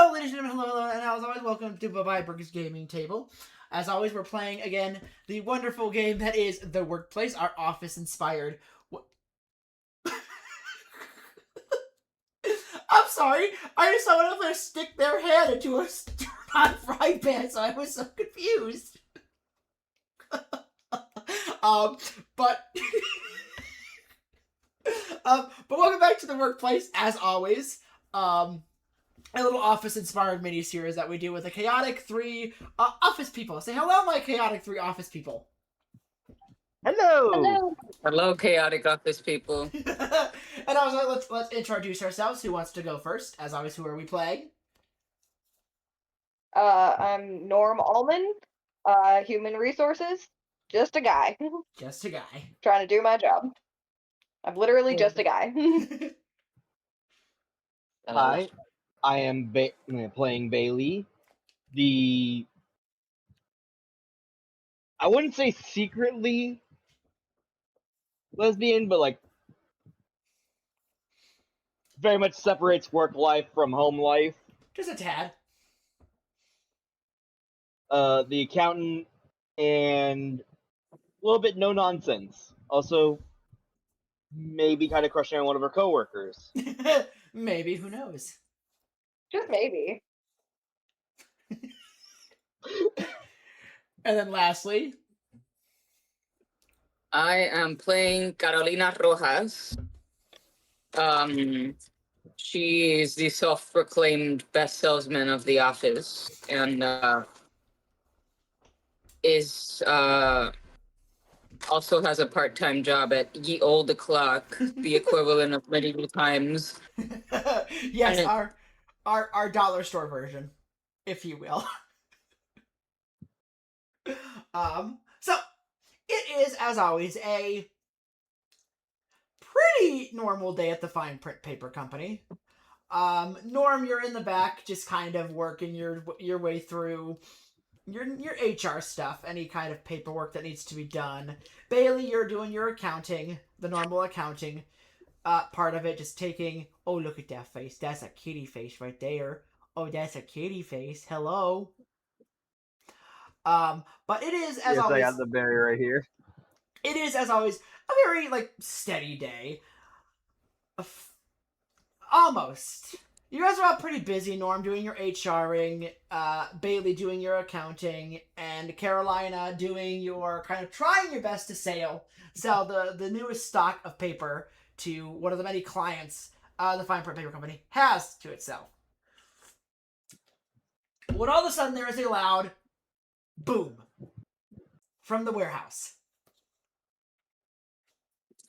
Hello, ladies and gentlemen, hello, and as always, welcome to Bye Burgers Gaming Table. As always, we're playing, again, the wonderful game that is The Workplace, our office-inspired... I'm sorry, I just saw one of them stick their hand into a stir-on fry pan, so I was so confused. But... but welcome back to The Workplace, as always. A little office-inspired mini-series that we do with the Chaotic 3 office people. Say hello, my Chaotic 3 office people. Hello. Hello. Hello, chaotic office people. And I was like, let's introduce ourselves. Who wants to go first? As always, who are we playing? I'm Norm Allman, human resources, just a guy. Just a guy. Trying to do my job. I'm literally just a guy. Hi, I am playing Bailee, I wouldn't say secretly lesbian, but like very much separates work life from home life. Just a tad. The accountant and a little bit no nonsense. Also, maybe kind of crushing on one of her coworkers. Maybe, who knows? Just maybe. And then lastly, I am playing Carolina Rojas. She is the self-proclaimed best salesman of the office, and is also has a part-time job at Ye Olde Clock, the equivalent of medieval times. yes, our dollar store version, if you will. So it is, as always, a pretty normal day at the Fine Print Paper Company. Norm, you're in the back, just kind of working your way through your HR stuff, any kind of paperwork that needs to be done. Bailee, you're doing your accounting, the normal accounting part of it, just taking, oh, look at that face. That's a kitty face right there. Oh, that's a kitty face. Hello. But it is, as always... I got the berry right here. It is, as always, a very, steady day. Almost. You guys are all pretty busy, Norm, doing your HRing, Bailee doing your accounting, and Carolina doing your, kind of trying your best to sell the newest stock of paper to one of the many clients the Fine Print Paper Company has to itself. When all of a sudden there is a loud boom from the warehouse.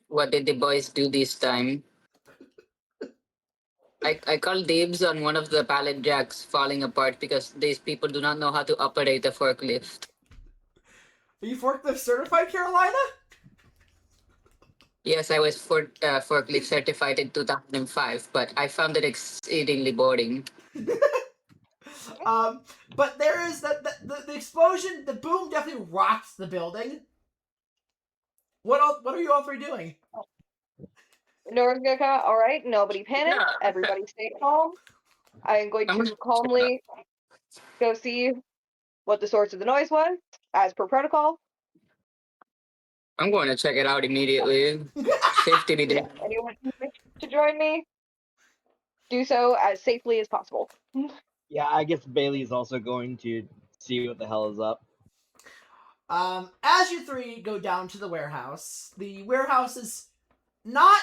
What did the boys do this time? I called dibs on one of the pallet jacks falling apart because these people do not know how to operate a forklift. Are you forklift certified, Carolina? Yes, I was forklift certified in 2005, but I found it exceedingly boring. But there is the explosion, the boom definitely rocks the building. What are you all three doing? Norm's gonna come out. All right, nobody panic. Yeah. Everybody stay calm. I am going to calmly go see what the source of the noise was, as per protocol. I'm going to check it out immediately. Safety be damned. Anyone who wishes to join me, do so as safely as possible. Yeah, I guess Bailee is also going to see what the hell is up. As you three go down to the warehouse is not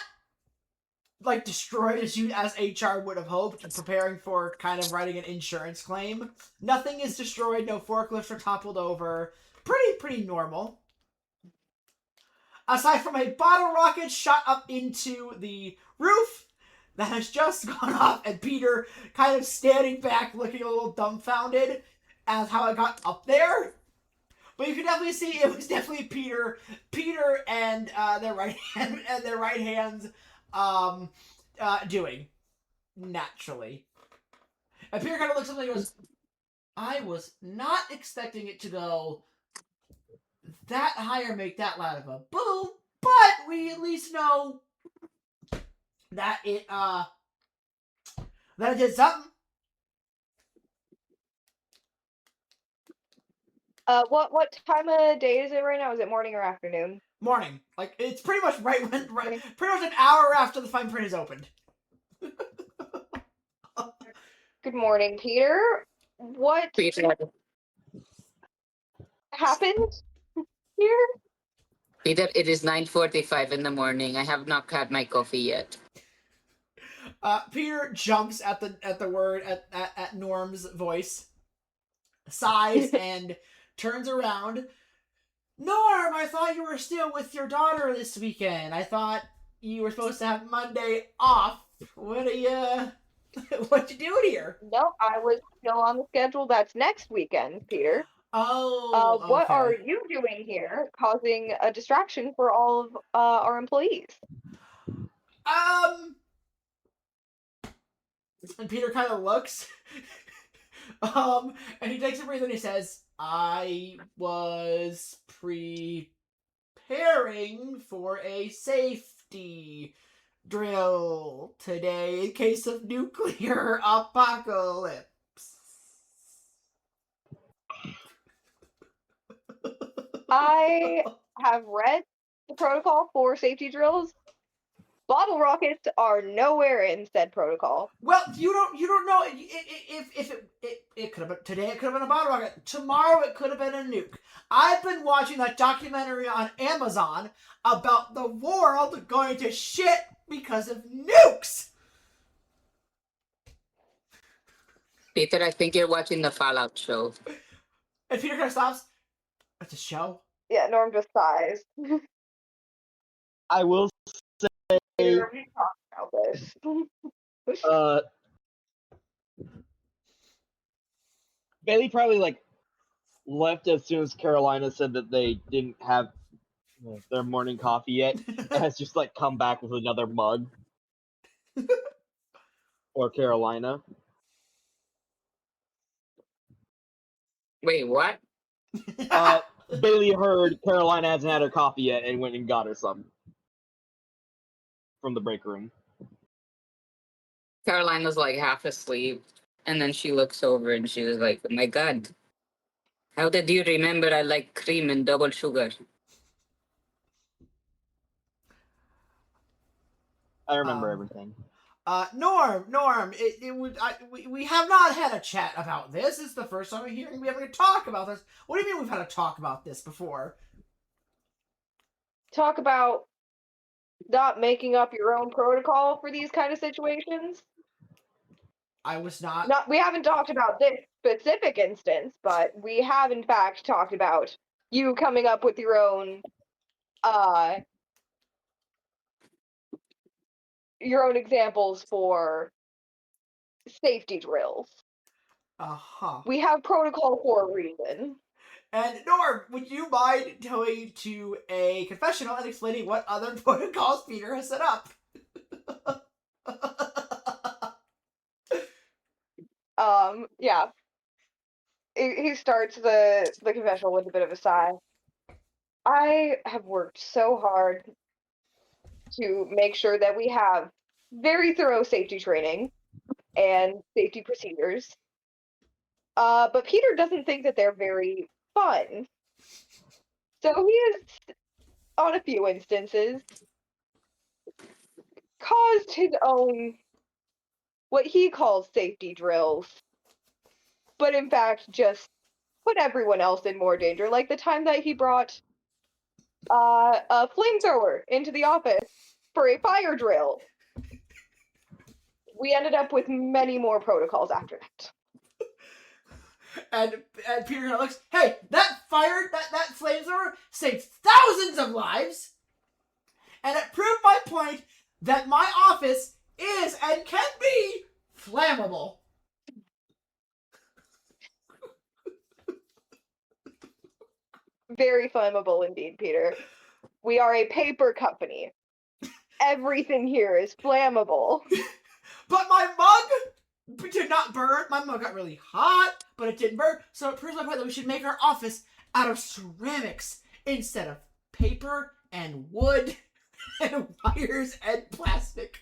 destroyed as HR would have hoped, preparing for kind of writing an insurance claim. Nothing is destroyed, no forklifts are toppled over. Pretty normal. Aside from a bottle rocket shot up into the roof that has just gone off, and Peter kind of standing back looking a little dumbfounded as how it got up there. But you can definitely see it was definitely Peter and their right hands doing naturally. And Peter kind of looks at me and goes, I was not expecting it to go that high or make that loud of a boom, but we at least know that it did something. What time of day is it right now? Is it morning or afternoon? Morning. Like, it's pretty much right when, Morning. pretty much an hour after the fine print is opened. Good morning, Peter. What Peter, happened here? Peter, it is 9:45 in the morning. I have not had my coffee yet. Peter jumps at the word at Norm's voice, sighs, and turns around. Norm, I thought you were still with your daughter this weekend. I thought you were supposed to have Monday off. What are you? What you doing here? No, I was still on the schedule. That's next weekend, Peter. Oh, What are okay. you doing here, causing a distraction for all of our employees? And Peter kind of looks, and he takes a breath and he says, "I was preparing for a safety drill today in case of nuclear apocalypse." I have read the protocol for safety drills. Bottle rockets are nowhere in said protocol. Well, you don't know if it could have been today. It could have been a bottle rocket. Tomorrow it could have been a nuke. I've been watching that documentary on Amazon about the world going to shit because of nukes. Peter, I think you're watching the Fallout show. And Peter kind of stops. It's a show. Yeah, Norm just sighs. I will Peter, we talked about this. Bailee probably like left as soon as Carolina said that they didn't have their morning coffee yet. And has just like come back with another mug. Or Carolina. Wait, what? Bailee heard Carolina hasn't had her coffee yet and went and got her some from the break room. Caroline was like half asleep, and then she looks over and she was like, "Oh my God, how did you remember I like cream and double sugar?" I remember everything. Norm, we have not had a chat about this. It's the first time we're hearing we having a talk about this. What do you mean we've had a talk about this before? Talk about not making up your own protocol for these kind of situations. I was not. We haven't talked about this specific instance, but we have in fact talked about you coming up with your own examples for safety drills. Uh-huh. We have protocol for a reason. And Norm, would you mind going to a confessional and explaining what other protocols Peter has set up? Yeah. He starts the confessional with a bit of a sigh. I have worked so hard to make sure that we have very thorough safety training and safety procedures. But Peter doesn't think that they're very fun. So he has, on a few instances, caused his own, what he calls safety drills, but in fact just put everyone else in more danger. Like the time that he brought a flamethrower into the office for a fire drill. We ended up with many more protocols after that. And Peter looks, hey, that flamethrower saved thousands of lives, and it proved my point that my office is and can be flammable. Very flammable indeed, Peter. We are a paper company. Everything here is flammable. But my mug did not burn. My mug got really hot, but it didn't burn. So it proves my point that we should make our office out of ceramics instead of paper and wood and wires and plastic.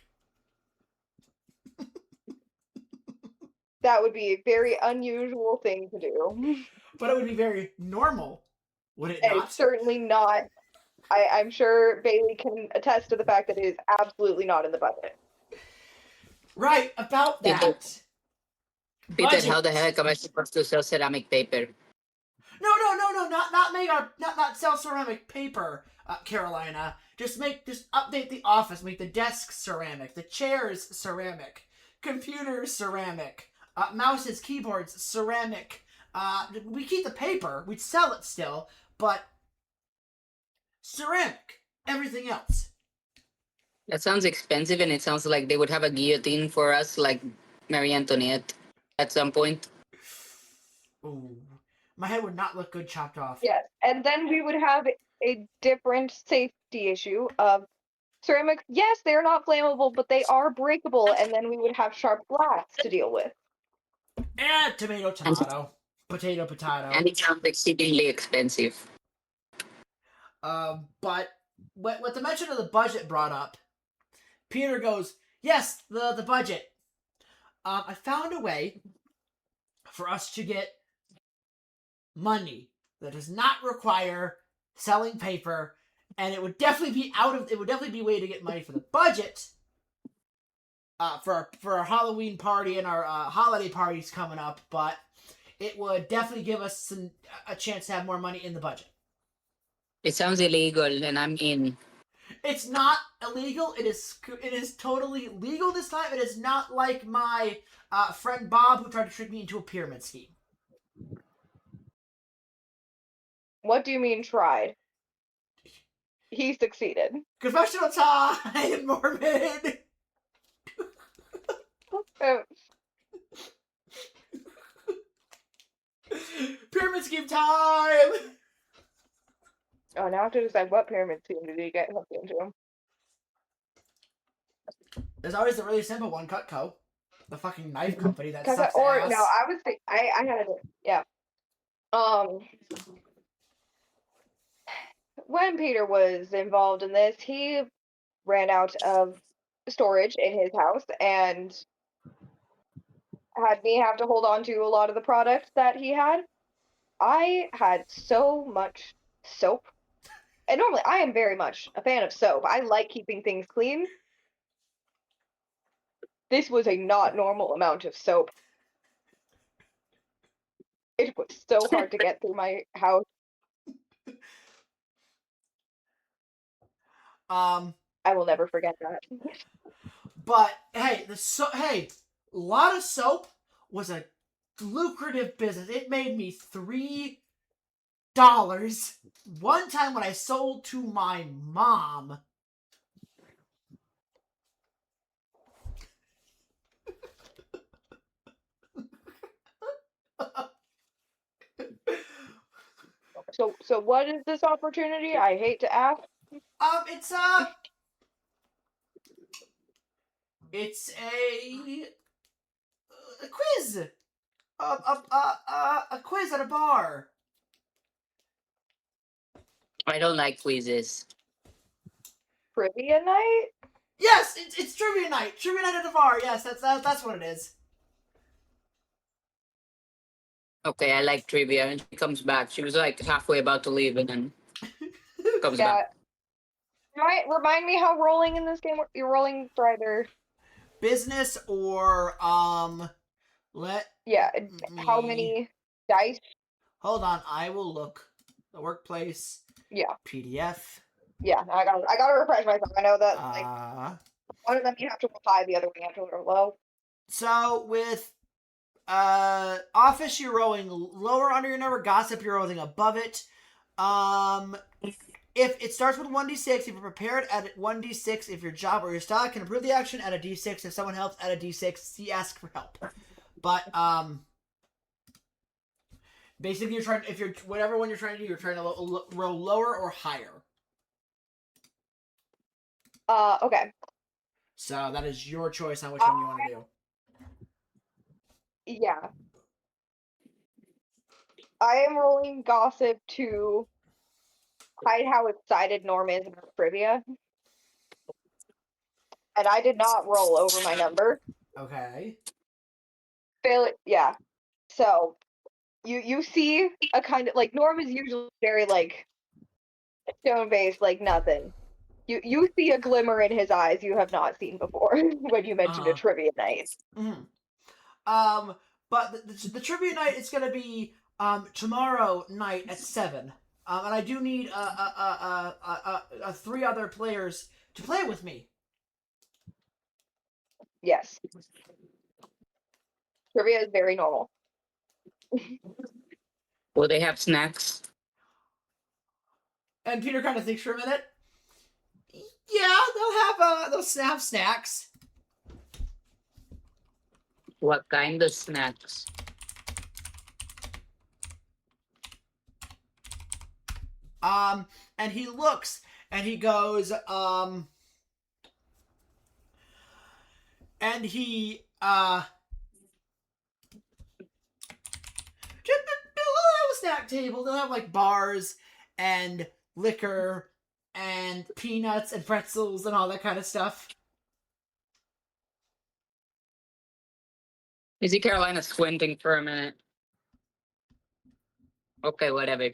That would be a very unusual thing to do. But it would be very normal, would it And not? it's certainly not. I'm sure Bailee can attest to the fact that it is absolutely not in the budget. Right, about Peter, that. Peter, how Budget. the heck am I supposed to sell ceramic paper? No, not make our not sell ceramic paper, Carolina. Just update the office. Make the desks ceramic, the chairs ceramic, computers ceramic, mouses, keyboards ceramic. We keep the paper. We'd sell it still, but ceramic. Everything else. That sounds expensive, and it sounds like they would have a guillotine for us, like Marie Antoinette, at some point. Ooh, my head would not look good chopped off. Yes, and then we would have a different safety issue of ceramics. Yes, they are not flammable, but they are breakable, and then we would have sharp glass to deal with. And tomato, potato, potato. And it sounds exceedingly expensive. But what the mention of the budget brought up, Peter goes, yes, the budget. I found a way for us to get money that does not require selling paper, and it would definitely be a way to get money for the budget. For our Halloween party and our holiday parties coming up, but it would definitely give us a chance to have more money in the budget. It sounds illegal, and I'm in. It's not illegal. It is totally legal this time. It is not like my friend Bob who tried to trick me into a pyramid scheme. What do you mean tried? He succeeded. Confessional time, Mormon. Pyramid scheme time. Oh, now I have to decide what pyramid scheme did he get hooked into. There's always the really simple one, Cutco. The fucking knife company that Cause sucks or ass. no, I was think I had it. Yeah. When Peter was involved in this, he ran out of storage in his house and had me have to hold on to a lot of the products that he had. I had so much soap. And normally I am very much a fan of soap. I like keeping things clean. This was a not normal amount of soap. It was so hard to get through my house. I will never forget that. But hey, a lot of soap was a lucrative business. It made me $3 one time when I sold to my mom. So what is this opportunity? I hate to ask. It's a quiz. A quiz at a bar. I don't like quizzes. Trivia night? Yes, it's trivia night. Trivia night at a bar. Yes, that's what it is. Okay, I like trivia. And she comes back. She was like halfway about to leave, and then comes Yeah. back. Remind me how rolling in this game. You're rolling for either Business or let how many dice? Hold on, I will look. The workplace. Yeah. PDF. Yeah, I gotta refresh myself. I know that one of them you have to roll high, the other one you have to roll low. So with office you're rolling lower under your number, gossip you're rolling above it. If it starts with 1d6, if you're prepared, add 1d6. If your job or your style can improve the action, add a d6. If someone helps, add a d6. See, ask for help. But basically, you're trying. If you're whatever one you're trying to do, you're trying to roll lower or higher. Okay. So that is your choice on which one you want to do. Yeah. I am rolling gossip to hide how excited Norm is about trivia. And I did not roll over my number. Okay. Fail it. Yeah. So You see a kind of like Norm is usually very like stone faced, like nothing. You see a glimmer in his eyes you have not seen before when you mentioned a trivia night. Mm-hmm. But the trivia night is gonna be tomorrow night at 7. And I do need 3 other players to play with me. Yes. Trivia is very normal. Will they have snacks? And Peter kind of thinks for a minute. Yeah, they'll have snacks. What kind of snacks? And he looks and he goes, and he, they'll have a snack table. They'll have like bars and liquor and peanuts and pretzels and all that kind of stuff. You see Carolina squinting for a minute. Okay, whatever.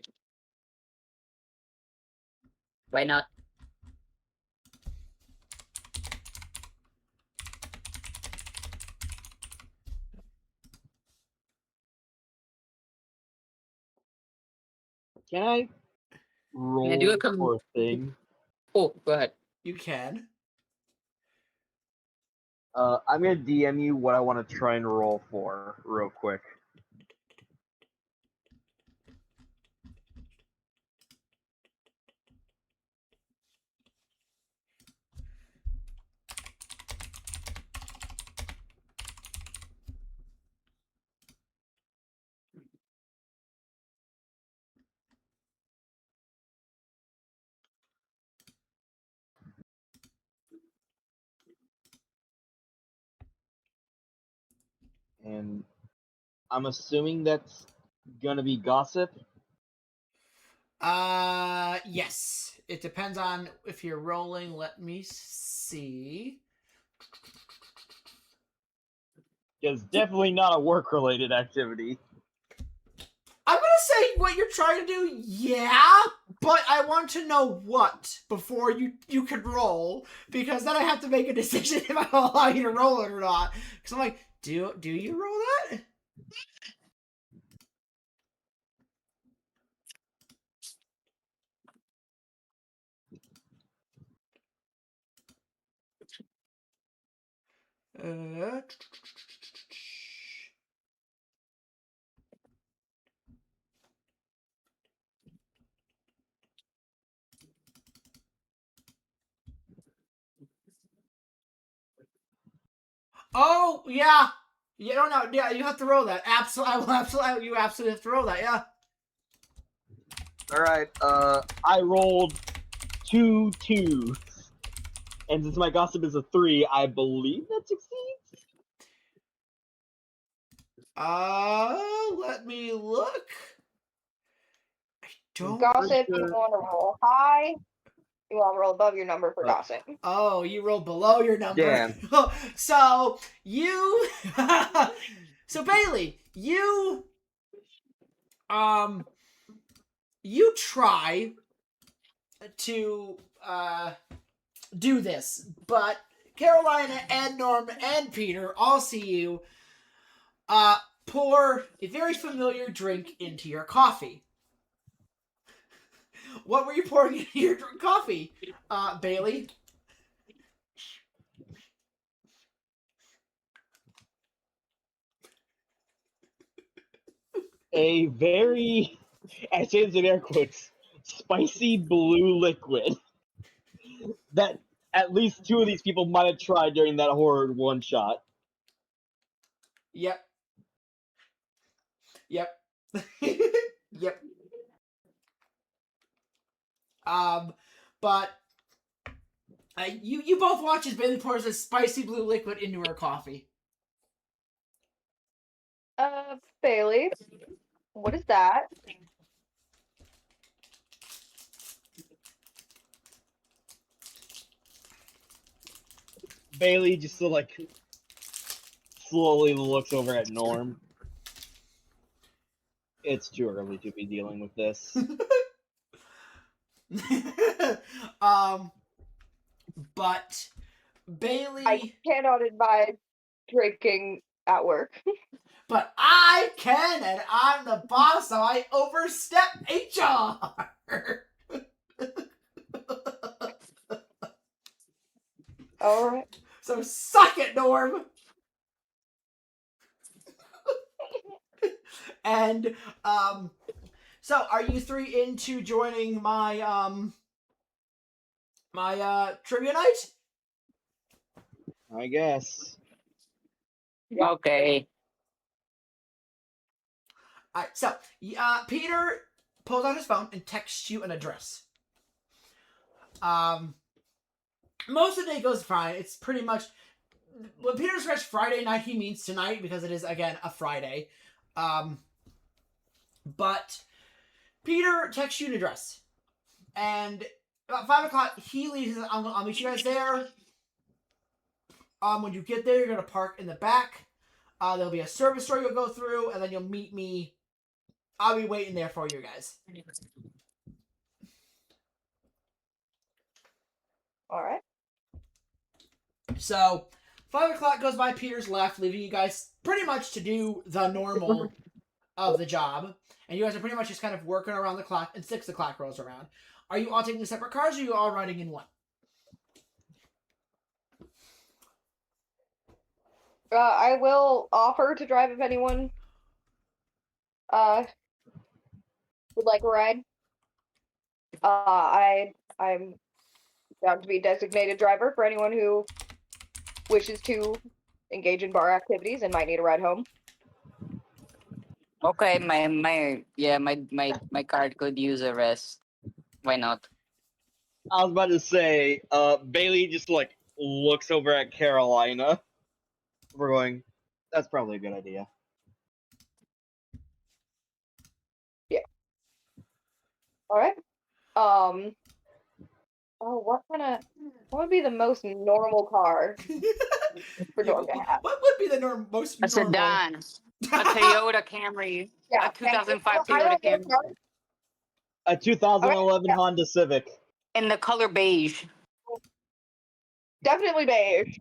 Why not? Can I roll Yeah, do a for a thing? Oh, go ahead. You can. I'm gonna DM you what I want to try and roll for real quick. And I'm assuming that's gonna be gossip. Yes. It depends on if you're rolling. Let me see. It's definitely not a work-related activity. I'm gonna say what you're trying to do, yeah, but I want to know what before you can roll, because then I have to make a decision if I allow you to roll it or not. Because I'm like, do you roll that? Uh, oh yeah, you don't know. Yeah, you have to roll that. Absolutely, I will absolutely. You absolutely have to roll that. Yeah. All right. I rolled 2 2s, and since my gossip is a 3, I believe that succeeds. Let me look. I don't. Gossip, you want to roll high. You want to roll above your number for gossip. Oh, you rolled below your number. Damn. So you, so Bailee, you try to do this, but Carolina and Norm and Peter all see you pour a very familiar drink into your coffee. What were you pouring into your coffee, Bailee? A very, I say this in air quotes, spicy blue liquid that at least 2 of these people might have tried during that horror one shot. Yep. Yep. Yep. But you both watch as Bailee pours a spicy blue liquid into her coffee. Bailee, what is that? Bailee just slowly looks over at Norm. It's too early to be dealing with this. But I Bailee, cannot advise drinking at work. but I can, and I'm the boss, so I overstep HR. All right. So suck it, Norm. And so are you three into joining my trivia night? I guess. Yeah. Okay. All right. So Peter pulls out his phone and texts you an address. Most of the day goes fine. It's pretty much when Peter says Friday night, he means tonight because it is again a Friday. But Peter texts you an address, and about 5:00 he leaves. I'll meet you guys there. When you get there, you're gonna park in the back. There'll be a service door you'll go through, and then you'll meet me. I'll be waiting there for you guys. All right. So 5:00 goes by. Peter's left, leaving you guys pretty much to do the normal of the job, and you guys are pretty much just kind of working around the clock. And 6:00 rolls around. Are you all taking separate cars, or are you all riding in one? I will offer to drive if anyone would like a ride. I'm down to be a designated driver for anyone who wishes to engage in bar activities and might need a ride home. Okay, my card could use a rest. Why not? I was about to say, Bailee just like looks over at Carolina. We're going. That's probably a good idea. Yeah. All right. Oh, what would be the most normal car for Norm to have? What would be the most A normal? sedan. A Toyota Camry. Yeah, A 2005 I Toyota don't know Camry. cars. A 2011 yeah. Honda Civic. In the color beige. Definitely beige.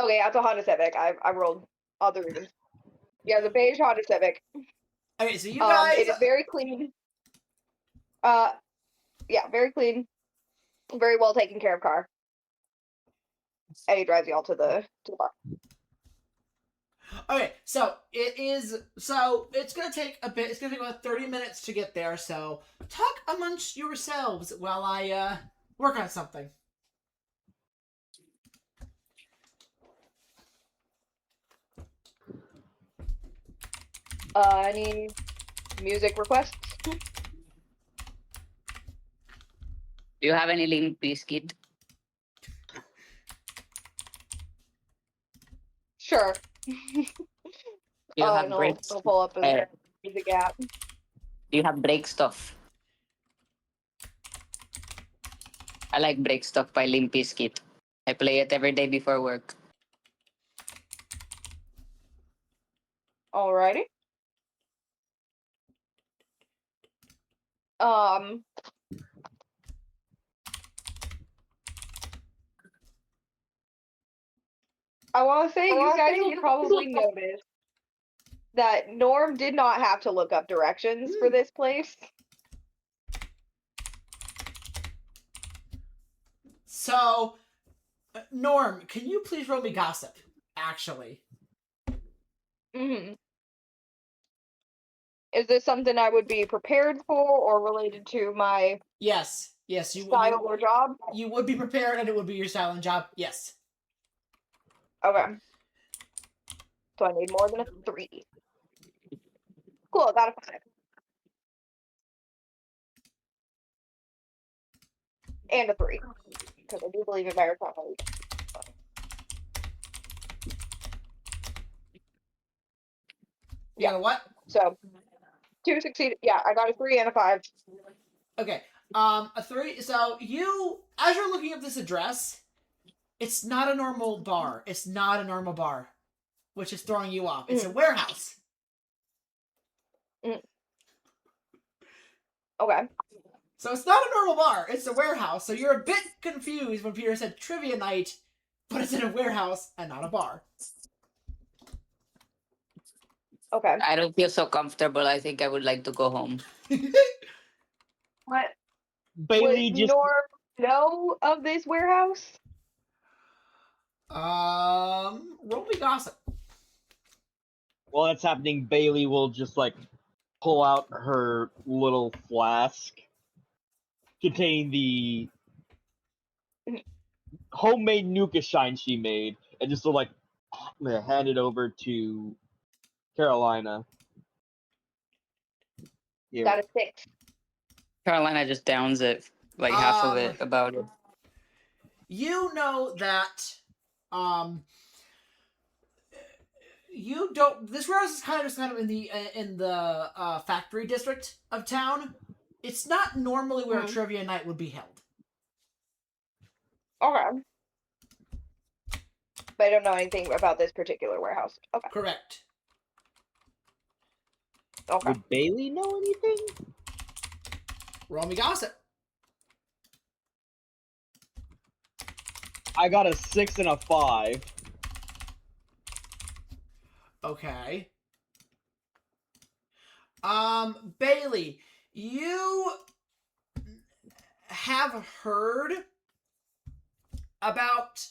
Okay, that's a Honda Civic. I rolled other reasons. Yeah, the beige Honda Civic. Okay, so you guys. It is very clean. Yeah, very clean, very well taken care of car. And he drives you all to the bar. Okay, so it is. So it's gonna take a bit. It's gonna take about 30 minutes to get there. So talk amongst yourselves while I work on something. Any music requests? Do you have any Limp Bizkit? Sure. Do you have and breaks? I'll pull up a music app. Do you have break stuff? I like break stuff by Limp Bizkit. I play it every day before work. Alrighty. I want to say you guys will probably notice that Norm did not have to look up directions for this place. So, Norm, can you please roll me gossip? Actually. Mm-hmm. Is this something I would be prepared for or related to my Yes, you style or job? You would be prepared, and it would be your style and job. Yes. Okay. So I need more than a 3. Cool, I got a 5. And a 3. Because I do believe in meritocracy. You got a what? So 2 succeeded. Yeah, I got a 3 and a 5. Okay. A 3. So you, as you're looking up this address, it's not a normal bar. It's not a normal bar, which is throwing you off. It's a warehouse. Okay. So it's not a normal bar, it's a warehouse. So you're a bit confused when Peter said trivia night, but it's in a warehouse and not a bar. Okay. I don't feel so comfortable. I think I would like to go home. What Bailee would just Norm know of this warehouse? Roll me gossip. while that's happening, Bailee will just like pull out her little flask containing the homemade Nuka shine she made, and just sort of like hand it over to Carolina. Here. Got a 6. Carolina just downs it, like half of it, about it. You know that you don't. This warehouse is kind of in the factory district of town. It's not normally where a trivia night would be held. Okay. But I don't know anything about this particular warehouse. Okay. Correct. Okay. Would Bailee know anything? Roll me gossip. I got a 6 and a 5. Okay. Bailee, you have heard about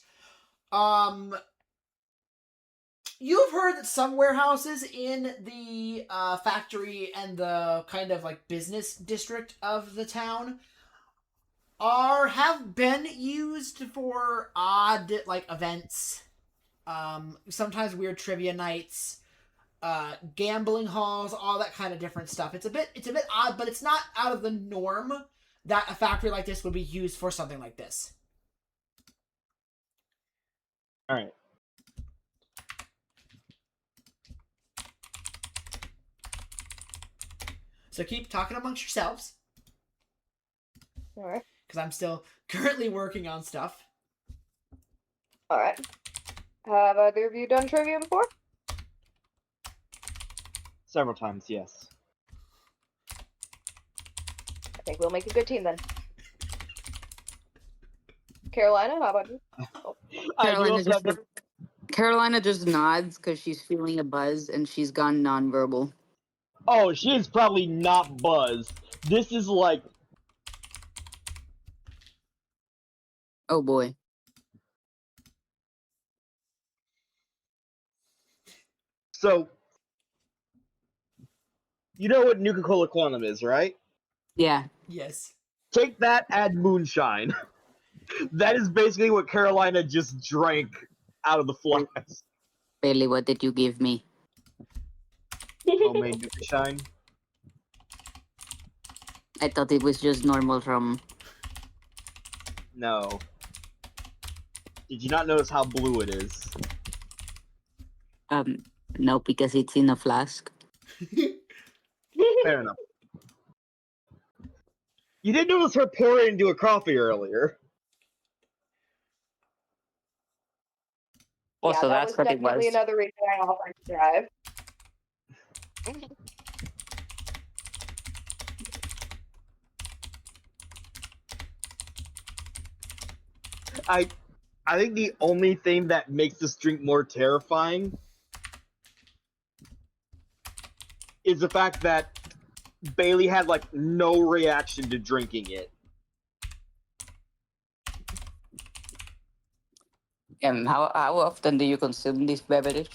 you've heard that some warehouses in the factory and the kind of like business district of the town have been used for odd like events. Sometimes weird trivia nights, gambling halls, all that kind of different stuff. It's a bit odd, but it's not out of the norm that a factory like this would be used for something like this. All right. So keep talking amongst yourselves. All right. Because I'm still currently working on stuff. All right. Have either of you done trivia before? Several times, yes. I think we'll make a good team then. Carolina, how about you? Carolina just nods because she's feeling a buzz and she's gone nonverbal. Oh, she is probably not buzzed. This is like... Oh boy. So, you know what Nuka-Cola Quantum is, right? Yeah. Yes. Take that, add moonshine. That is basically what Carolina just drank out of the flask. Bailee, what did you give me? Homemade Nuka shine. I thought it was just normal rum. No. Did you not notice how blue it is? No, because it's in a flask. Fair enough. You did notice her pour it into a coffee earlier. Oh, so that that's was what it definitely was. another reason I offered to drive. I think the only thing that makes this drink more terrifying is the fact that Bailee had like no reaction to drinking it. How often do you consume this beverage?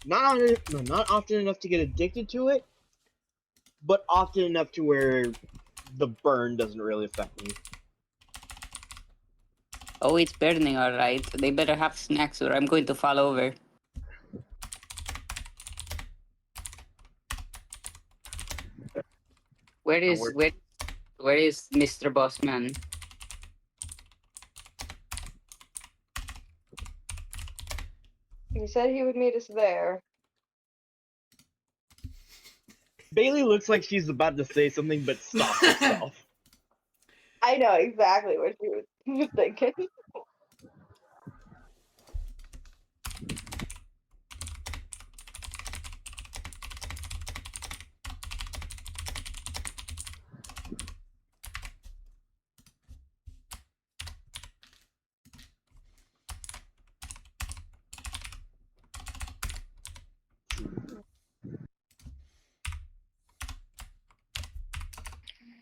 Not often enough to get addicted to it, but often enough to where the burn doesn't really affect me. Oh, it's burning, alright. They better have snacks or I'm going to fall over. Where is Mr. Bossman? He said he would meet us there. Bailee looks like she's about to say something, but stops herself. I know exactly what she was thinking.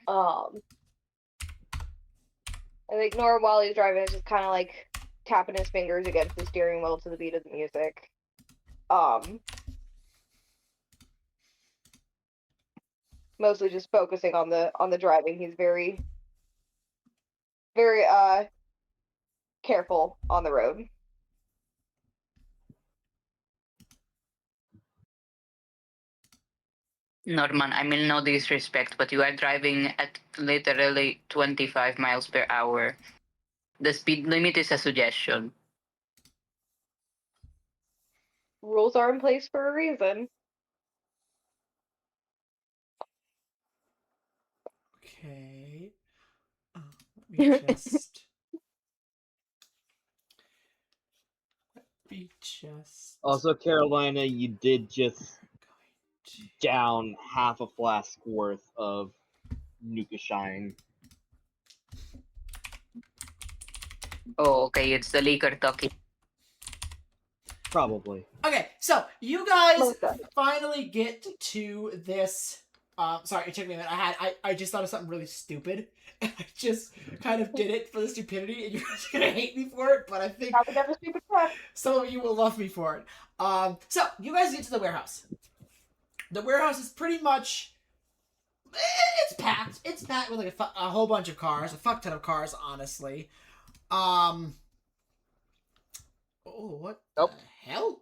Um, I think Nora, while he's driving, is just kind of like tapping his fingers against the steering wheel to the beat of the music. Mostly just focusing on the driving. He's very, very careful on the road. Norman, I mean no disrespect, but you are driving at literally 25 miles per hour. The speed limit is a suggestion. Rules are in place for a reason. Okay. Let me just. Also, Carolina, you did just Going down half a flask worth of Nuka Shine. Oh, okay, it's the liquor talking. Probably. Okay, so you guys Most of finally get to this. Sorry, it took me a minute. I just thought of something really stupid, and I just kind of did it for the stupidity, and you're guys gonna hate me for it. But I think Probably never stupid truck. some of you will love me for it. So you guys get to the warehouse. The warehouse is pretty much. It's packed. It's packed with like a whole bunch of cars, a fuck ton of cars, honestly. Oh, what Nope. the hell?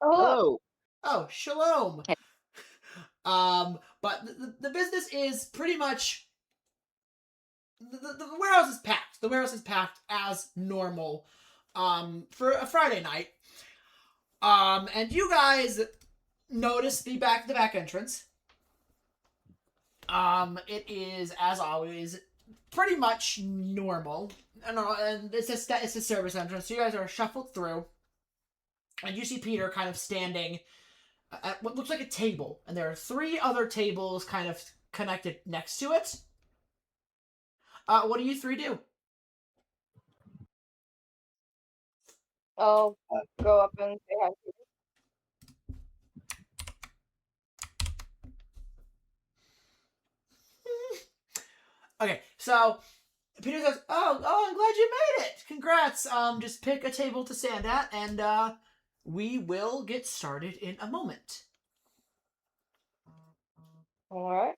Oh, Oh, shalom. But the business is pretty much the warehouse is packed. The warehouse is packed as normal. For a Friday night. And you guys notice the back entrance. It is as always pretty much normal. And it's a service entrance. So you guys are shuffled through, and you see Peter kind of standing at what looks like a table, and there are 3 other tables kind of connected next to it. What do you 3 do? I'll go up and say hi. Okay, so Peter says, "Oh, I'm glad you made it. Congrats. Just pick a table to stand at, and we will get started in a moment." All right.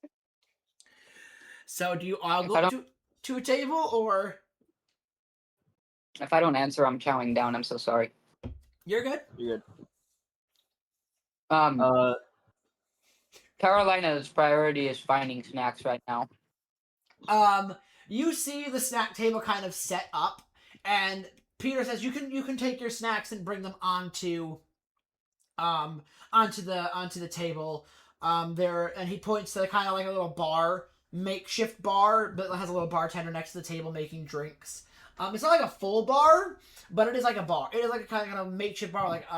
So, do you all If go I up to a table, or If I don't answer, I'm chowing down. I'm so sorry. you're good? You're good. Um, Carolina's priority is finding snacks right now. You see the snack table kind of set up, and Peter says, "You can take your snacks and bring them onto the table." There, and he points to kind of like a little bar, makeshift bar, but it has a little bartender next to the table making drinks. It's not like a full bar, but it is like a bar. It is like a kind of makeshift bar, like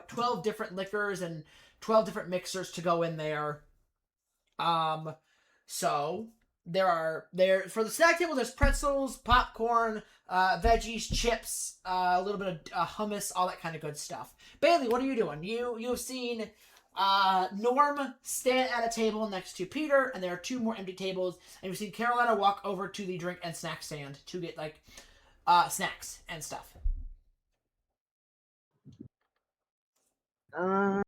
12 different liquors and 12 different mixers to go in there. So there for the snack table. There's pretzels, popcorn, veggies, chips, a little bit of hummus, all that kind of good stuff. Bailee, what are you doing? You've seen Norm stand at a table next to Peter, and there are 2 more empty tables, and you've seen Carolina walk over to the drink and snack stand to get like snacks and stuff. You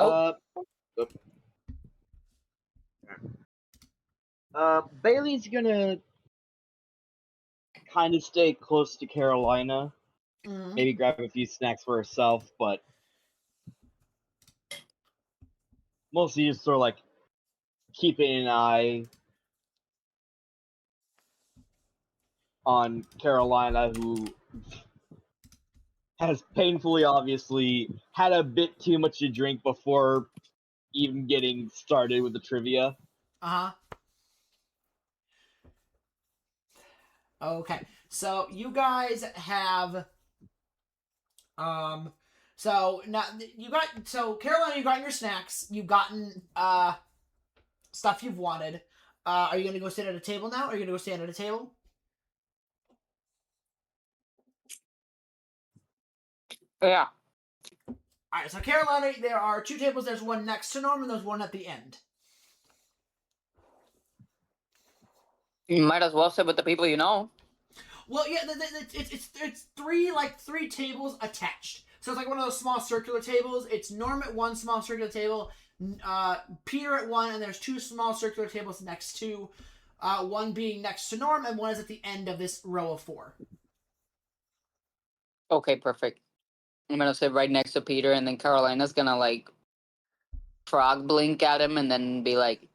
know what? Bailey's gonna kind of stay close to Carolina. Mm-hmm. Maybe grab a few snacks for herself, but mostly just sort of like keeping an eye on Carolina, who has painfully obviously had a bit too much to drink before even getting started with the trivia. Uh-huh. Okay. So you guys have so now Carolina, you got your snacks, you've gotten stuff you've wanted. Are you gonna go sit at a table now? Or are you gonna go stand at a table? Yeah. Alright, so Carolina, there are 2 tables. There's one next to Norm, and there's one at the end. You might as well sit with the people you know. Well, yeah, it's 3 tables attached. So it's like one of those small circular tables. It's Norm at one small circular table, Peter at one, and there's 2 small circular tables next to, one being next to Norm, and one is at the end of this row of 4. Okay, perfect. I'm gonna sit right next to Peter, and then Carolina's gonna like frog blink at him, and then be like,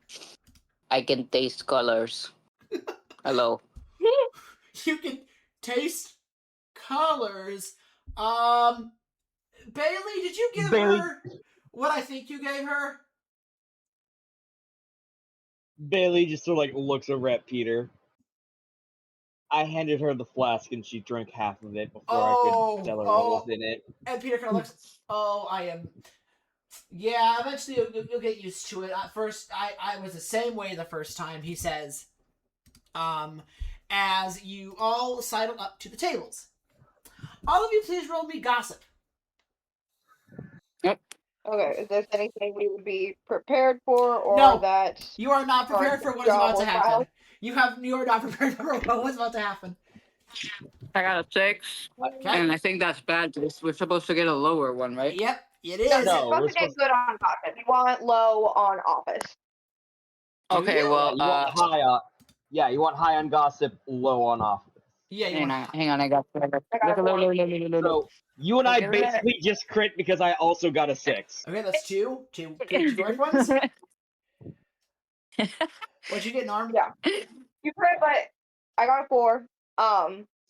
"I can taste colors." Hello. You can taste colors. Bailee, did you give her what I think you gave her? Bailee just sort of like looks over at Peter. I handed her the flask and she drank half of it before I could tell her what was in it. And Peter kind of looks, I am... Yeah, eventually you'll get used to it. At first, I was the same way the first time, he says. As you all sidle up to the tables. All of you please roll me gossip. Yep. Okay, is this anything we would be prepared for, or No, that you are not prepared for what is about to happen. You are not prepared for what's about to happen. I got a 6, Okay. and I think that's bad. We're supposed to get a lower one, right? Yep, it No, is. you're supposed to get good on gossip. You want low on office. Okay, you? well, you want high on, you want high on gossip, low on office. Yeah, you hang want... on, I got. So you and I basically just crit because I also got a 6. Okay, that's 2 correct ones. What'd you get, Norm? Yeah. You crit, but I got a 4.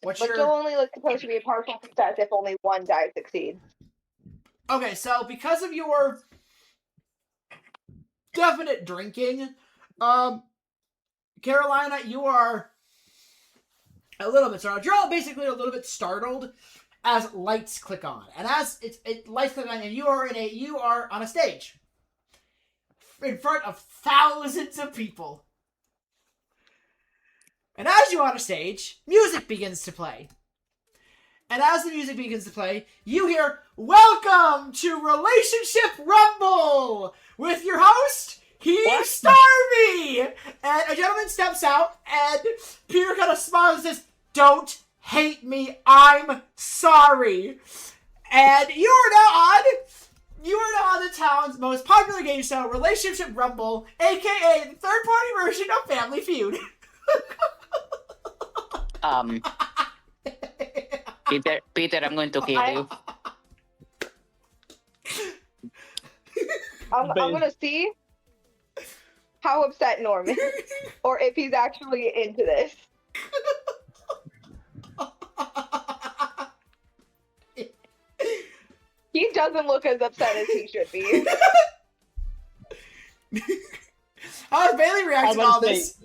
What's But your... still only supposed to be a partial success if only one die succeeds. Okay, so because of your definite drinking, Carolina, you are a little bit startled. You're all basically a little bit startled as lights click on, and as lights click on, and you are on a stage in front of thousands of people. And as you're on a stage, music begins to play. And as the music begins to play, you hear, "Welcome to Relationship Rumble!" with your host, Heave Starby! And a gentleman steps out, and Peter kind of smiles and says, "Don't hate me, I'm sorry." And you are now on the town's most popular game show, Relationship Rumble, aka the third-party version of Family Feud. Peter, I'm going to kill you. I'm gonna see how upset Norm is, or if he's actually into this. He doesn't look as upset as he should be. How does Bailee react to all this?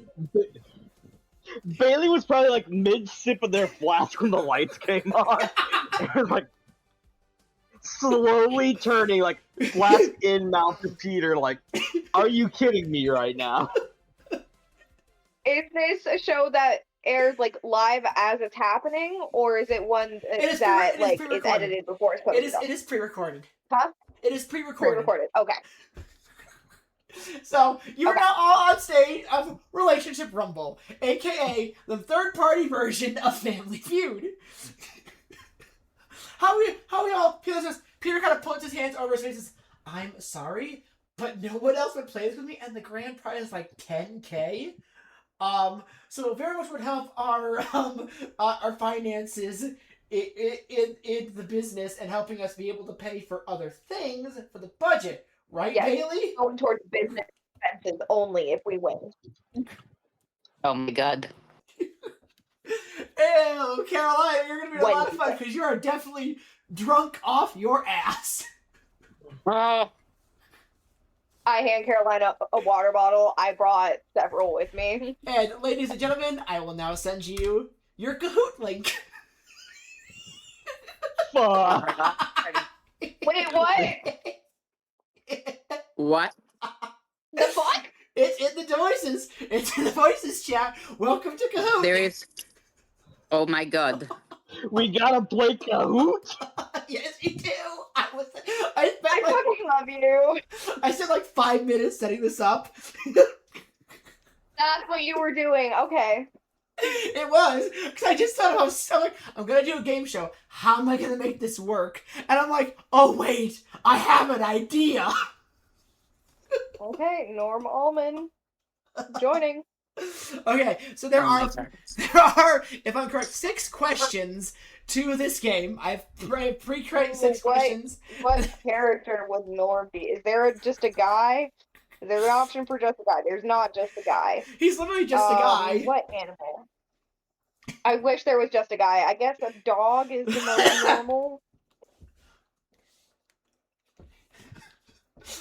Bailee was probably like mid-sip of their flask when the lights came on. And, like, slowly turning, like, flask in, mouth to Peter, like, are you kidding me right now? Is this a show that airs like live as it's happening, or is it one that like is edited before it's posted? It is pre-recorded. Huh? It is pre-recorded. Pre-recorded. Okay. So you are now all on stage of Relationship Rumble, aka the third-party version of Family Feud. How we all Peter kind of puts his hands over his face and says, "I'm sorry, but no one else would play this with me, and the grand prize is like $10K. So very much would help our finances in the business and helping us be able to pay for other things for the budget, right, yes. Bailee? Going towards business expenses only if we win." Oh my god. Ew, Carolina, you're gonna be a lot of fun because you are definitely drunk off your ass. Oh. I hand Carolina a water bottle. I brought several with me. And ladies and gentlemen, I will now send you your Kahoot link. Fuck. Wait, what? What? The fuck? It's in the voices. It's in the voices chat. Welcome to Kahoot. There is. Oh my god. We gotta play Kahoot? Yes, we do. I That was. I I spent like. fucking love you. I spent like 5 minutes setting this up. That's what you were doing. Okay. It was because I just thought I was so like, I'm gonna do a game show. How am I gonna make this work? And I'm like, oh wait, I have an idea. Okay, Norm Allman joining. Okay, so there are, if I'm correct, 6 questions to this game. I've pre-created 6 questions. What character would Norm be? Is there just a guy? Is there an option for just a guy? There's not just a guy. He's literally just a guy. What animal? I wish there was just a guy. I guess a dog is the most normal.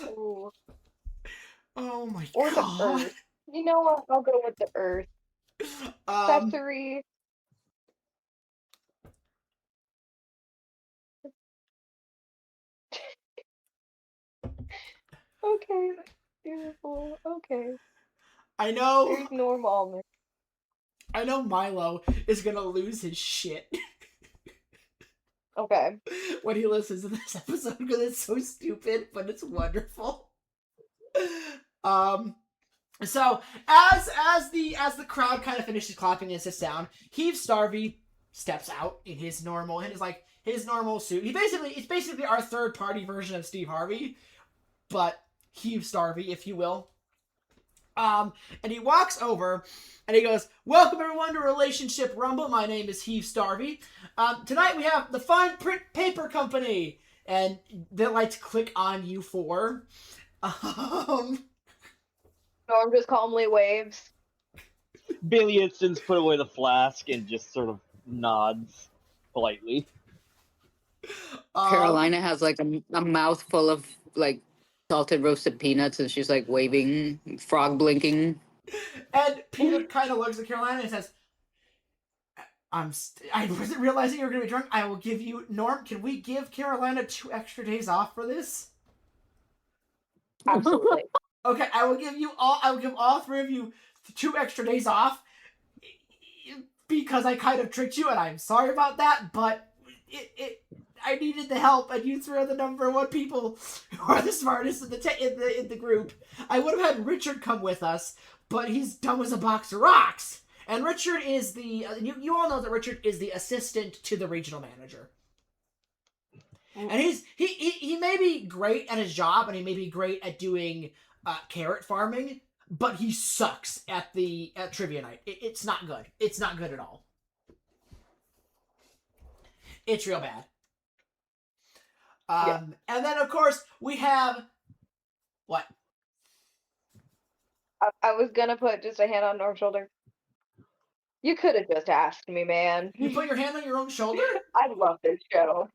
Ooh. Oh my Or the god. Earth. You know what? I'll go with the Earth. Sesame. Okay. Beautiful. Okay. I know. There's Norm Allman. I know Milo is gonna lose his shit Okay. when he listens to this episode because it's so stupid, but it's wonderful. So as the crowd kind of finishes clapping and sits down, Heave Starvey steps out in his normal suit. It's basically our third party version of Steve Harvey, but Heave Starvey, if you will. And he walks over and he goes, "Welcome everyone to Relationship Rumble. My name is Heave Starvey. Tonight we have the Fine Print Paper Company." And they like to click on you for. Norm just calmly waves. Bailee instance put away the flask and just sort of nods politely. Carolina has like a mouthful of like salted roasted peanuts, and she's like waving, frog blinking. And Peter kind of looks at Carolina and says, I wasn't realizing you were going to be drunk. I will give you, Norm, can we give Carolina 2 extra days off for this? Absolutely. Okay, I will give all 3 of you 2 extra days off because I kind of tricked you and I'm sorry about that, but I needed the help and you 3 are the number 1 people who are the smartest in the group. I would have had Richard come with us, but he's dumb as a box of rocks. And Richard is you all know that Richard is the assistant to the regional manager. And he may be great at his job and he may be great at doing carrot farming, but he sucks at trivia night. It's not good. It's not good at all. It's real bad. Yeah. And then of course we have what? I was gonna put just a hand on Norm's shoulder. You could have just asked me, man. You put your hand on your own shoulder? I love this show.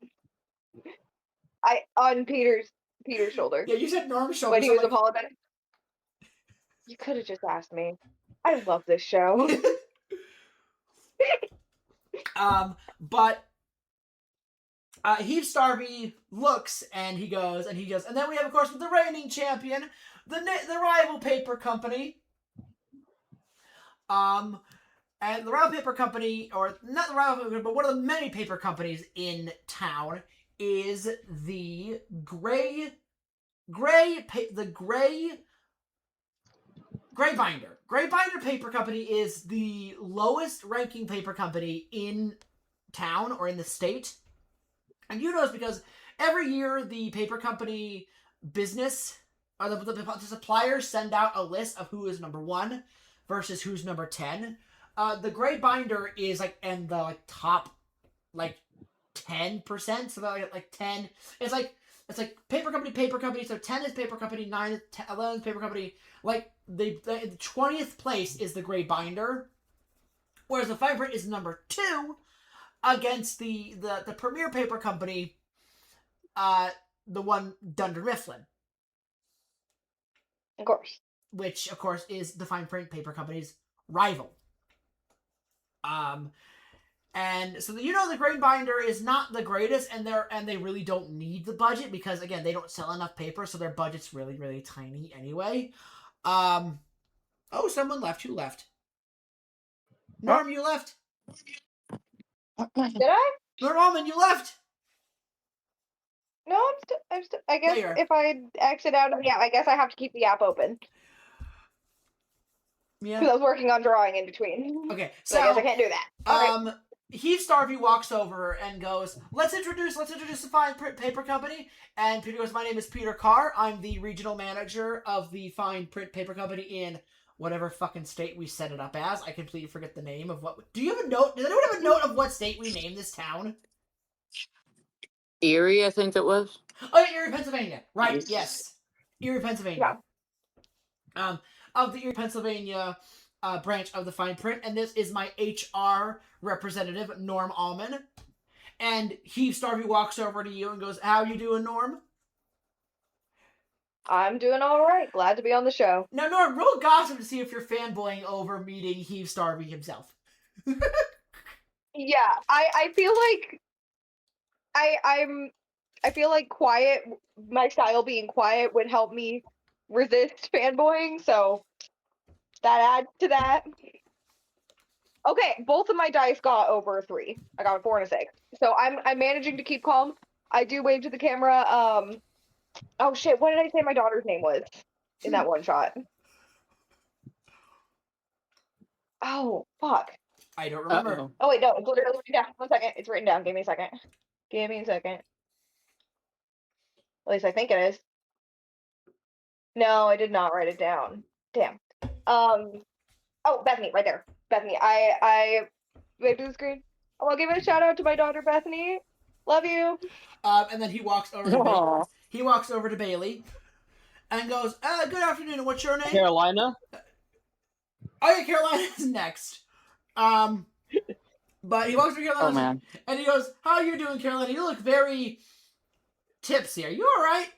On Peter's shoulder. Yeah, you said Norm's shoulder. When he was apologizing. You could have just asked me. I love this show. But Heave Starvey looks and he goes, and then we have, of course, the reigning champion, the rival paper company. And the rival paper company, or not the rival paper company, but one of the many paper companies in town is the Gray Binder. Gray Binder Paper Company is the lowest ranking paper company in town or in the state. And you know this because every year the paper company business, or the suppliers send out a list of who is number 1 versus who's number 10. The Gray Binder is like in the top 10%, so like 10. It's like paper company. So 10 is paper company, 9 is 11 is paper company. Like the 20th place is the Gray Binder, whereas the Fine Print is number 2 against the premier paper company, the one Dunder Mifflin. Of course. Which of course is the Fine Print paper company's rival. And so the Grain Binder is not the greatest, and they really don't need the budget because again they don't sell enough paper, so their budget's really, really tiny anyway. Oh, someone left. Who left? Norm, you left. Did I? Norman, you left. No, I'm still. I guess you are. if I exit out of the app, I guess I have to keep the app open Yeah. because I was working on drawing in between. Okay, So I guess I so can't do that. All right. Heath Starvey walks over and goes, let's introduce the Fine Print Paper Company. And Peter goes, my name is Peter Carr. I'm the regional manager of the Fine Print Paper Company in whatever fucking state we set it up as. I completely forget the name of what. Do you have a note? Does anyone have a note of what state we named this town? Erie, I think it was. Oh, yeah, Erie, Pennsylvania. Right, Yes. yes. Erie, Pennsylvania. Of the Erie, Pennsylvania branch of the Fine Print, and this is my HR representative, Norm Allman. And Heath Starvey walks over to you and goes, how you doing, Norm? I'm doing all right. Glad to be on the show. Now, Norm, roll gossip to see if you're fanboying over meeting Heath Starvey himself. Yeah, I feel like I feel like my style being quiet would help me resist fanboying, so that adds to that. Okay, both of my dice got over a 3. I got a 4 and a 6. So I'm managing to keep calm. I do wave to the camera. Oh shit, what did I say my daughter's name was in that one shot? Oh, fuck. I don't remember. Uh-oh. Oh wait, no, it's literally written down. 1 second, it's written down. Give me a second. Give me a second. At least I think it is. No, I did not write it down. Damn. Oh, Bethany, right there. Bethany, I waved to the screen. I want to give a shout out to my daughter Bethany. Love you. And then he walks over to Aw. he walks over to Bailee and goes, good afternoon, and what's your name? Carolina. Oh yeah, Carolina's next. But he walks over to Carolina Oh man. and he goes, how are you doing, Carolina? You look very tipsy. Are you alright?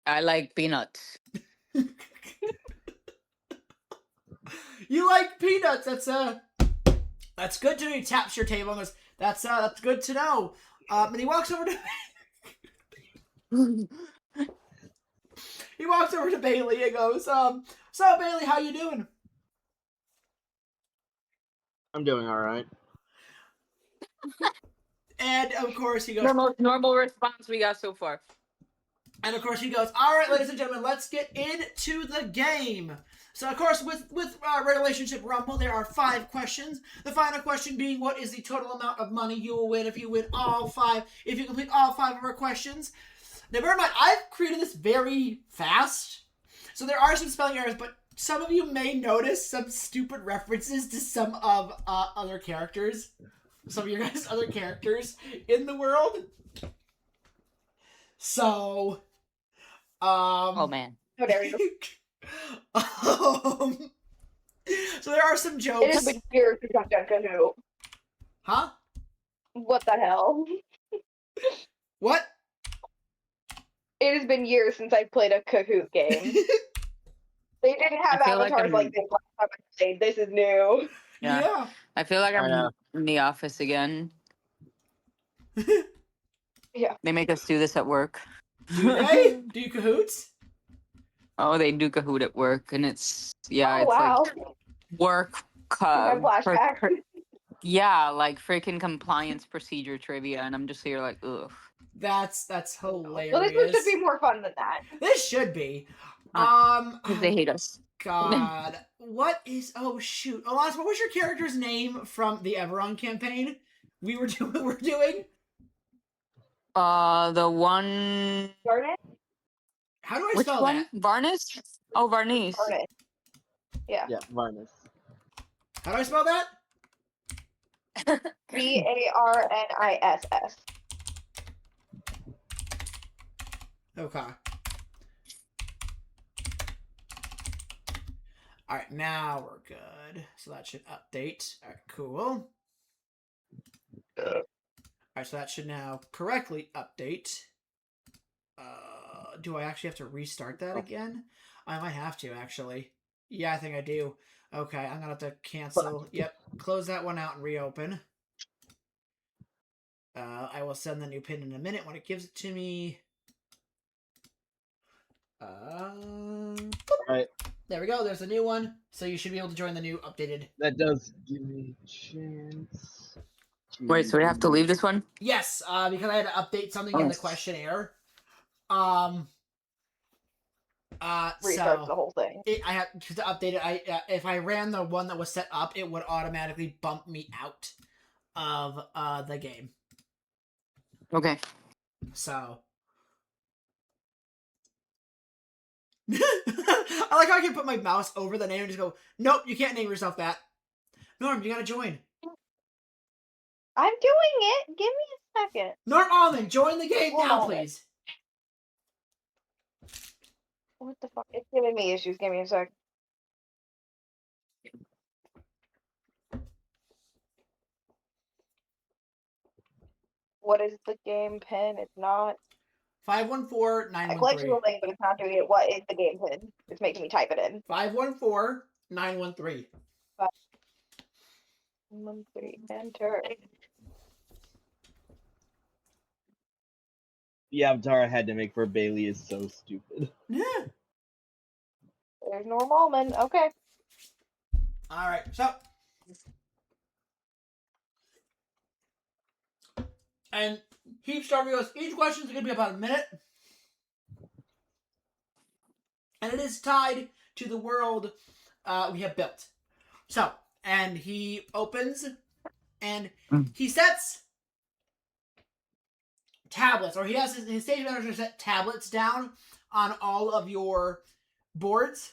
I like peanuts. You like peanuts. That's good to know. He taps your table and goes, that's good to know. And he walks over to Bailee and goes, so Bailee, how you doing? I'm doing all right. And of course he goes, The most normal response we got so far. and of course he goes, all right, ladies and gentlemen, let's get into the game. So of course with Relationship Rumble, there are 5 questions. The final question being, what is the total amount of money you will win if you win all 5? If you complete all 5 of our questions. Now bear in mind, I've created this very fast, so there are some spelling errors, but some of you may notice some stupid references to some of other characters. Some of your guys' other characters in the world. So, Oh man. How dare you? So there are some It jokes. has been years since I've done Kahoot. Huh? What the hell? What? It has been years since I played a Kahoot game. They didn't have I feel like avatars like, I'm- this last time I played. This is new. Yeah. I feel like I I'm know. in the office again. Yeah. They make us do this at work. Do they? Do you Kahoots? Oh, they do Kahoot at work, and it's Oh it's wow. like work. I have flashbacks. Yeah, like freaking compliance procedure trivia, and I'm just here like, ugh. That's hilarious. Well, this one should be more fun than that. This should be. Because they hate us. God. What is... Oh, shoot. Alas, what was your character's name from the Everon campaign we're doing? The one. Garnet? How do I Which spell one? that? Varnish? Oh, Varnish. Garnet. Yeah. Yeah, Varnus. How do I spell that? VARNISS. Okay. Alright, now we're good. So that should update. Alright, cool. Alright, so that should now correctly update. Do I actually have to restart that again? I might have to, actually. Yeah, I think I do. Okay, I'm gonna have to cancel. Yep, close that one out and reopen. I will send the new pin in a minute when it gives it to me. Right. There we go. There's a new one. So you should be able to join the new updated. That does give me a chance Wait, so we have to leave this one? Yes, because I had to update something in the questionnaire. Restarts the So whole thing. I have to update it. If I ran the one that was set up, it would automatically bump me out of the game. Okay. So I like how I can put my mouse over the name and just go, nope, you can't name yourself that. Norm, you gotta join. I'm doing it. Give me a second. Norm Almond, join the game Hold now, on. please. What the fuck? It's giving me issues. Give me a sec. What is the game pin? It's not. 514 I collected the 913. link, but it's not doing it. What is the game pin? It's making me type it in. 514 913. 1, 3, enter. The avatar I had to make for Bailee is so stupid. Yeah. There's Norm Almond. Okay. All right, so. And Heap Star goes, each question is going to be about a minute. And it is tied to the world we have built. So, and he opens and he sets tablets, or he has his stage manager set tablets down on all of your boards.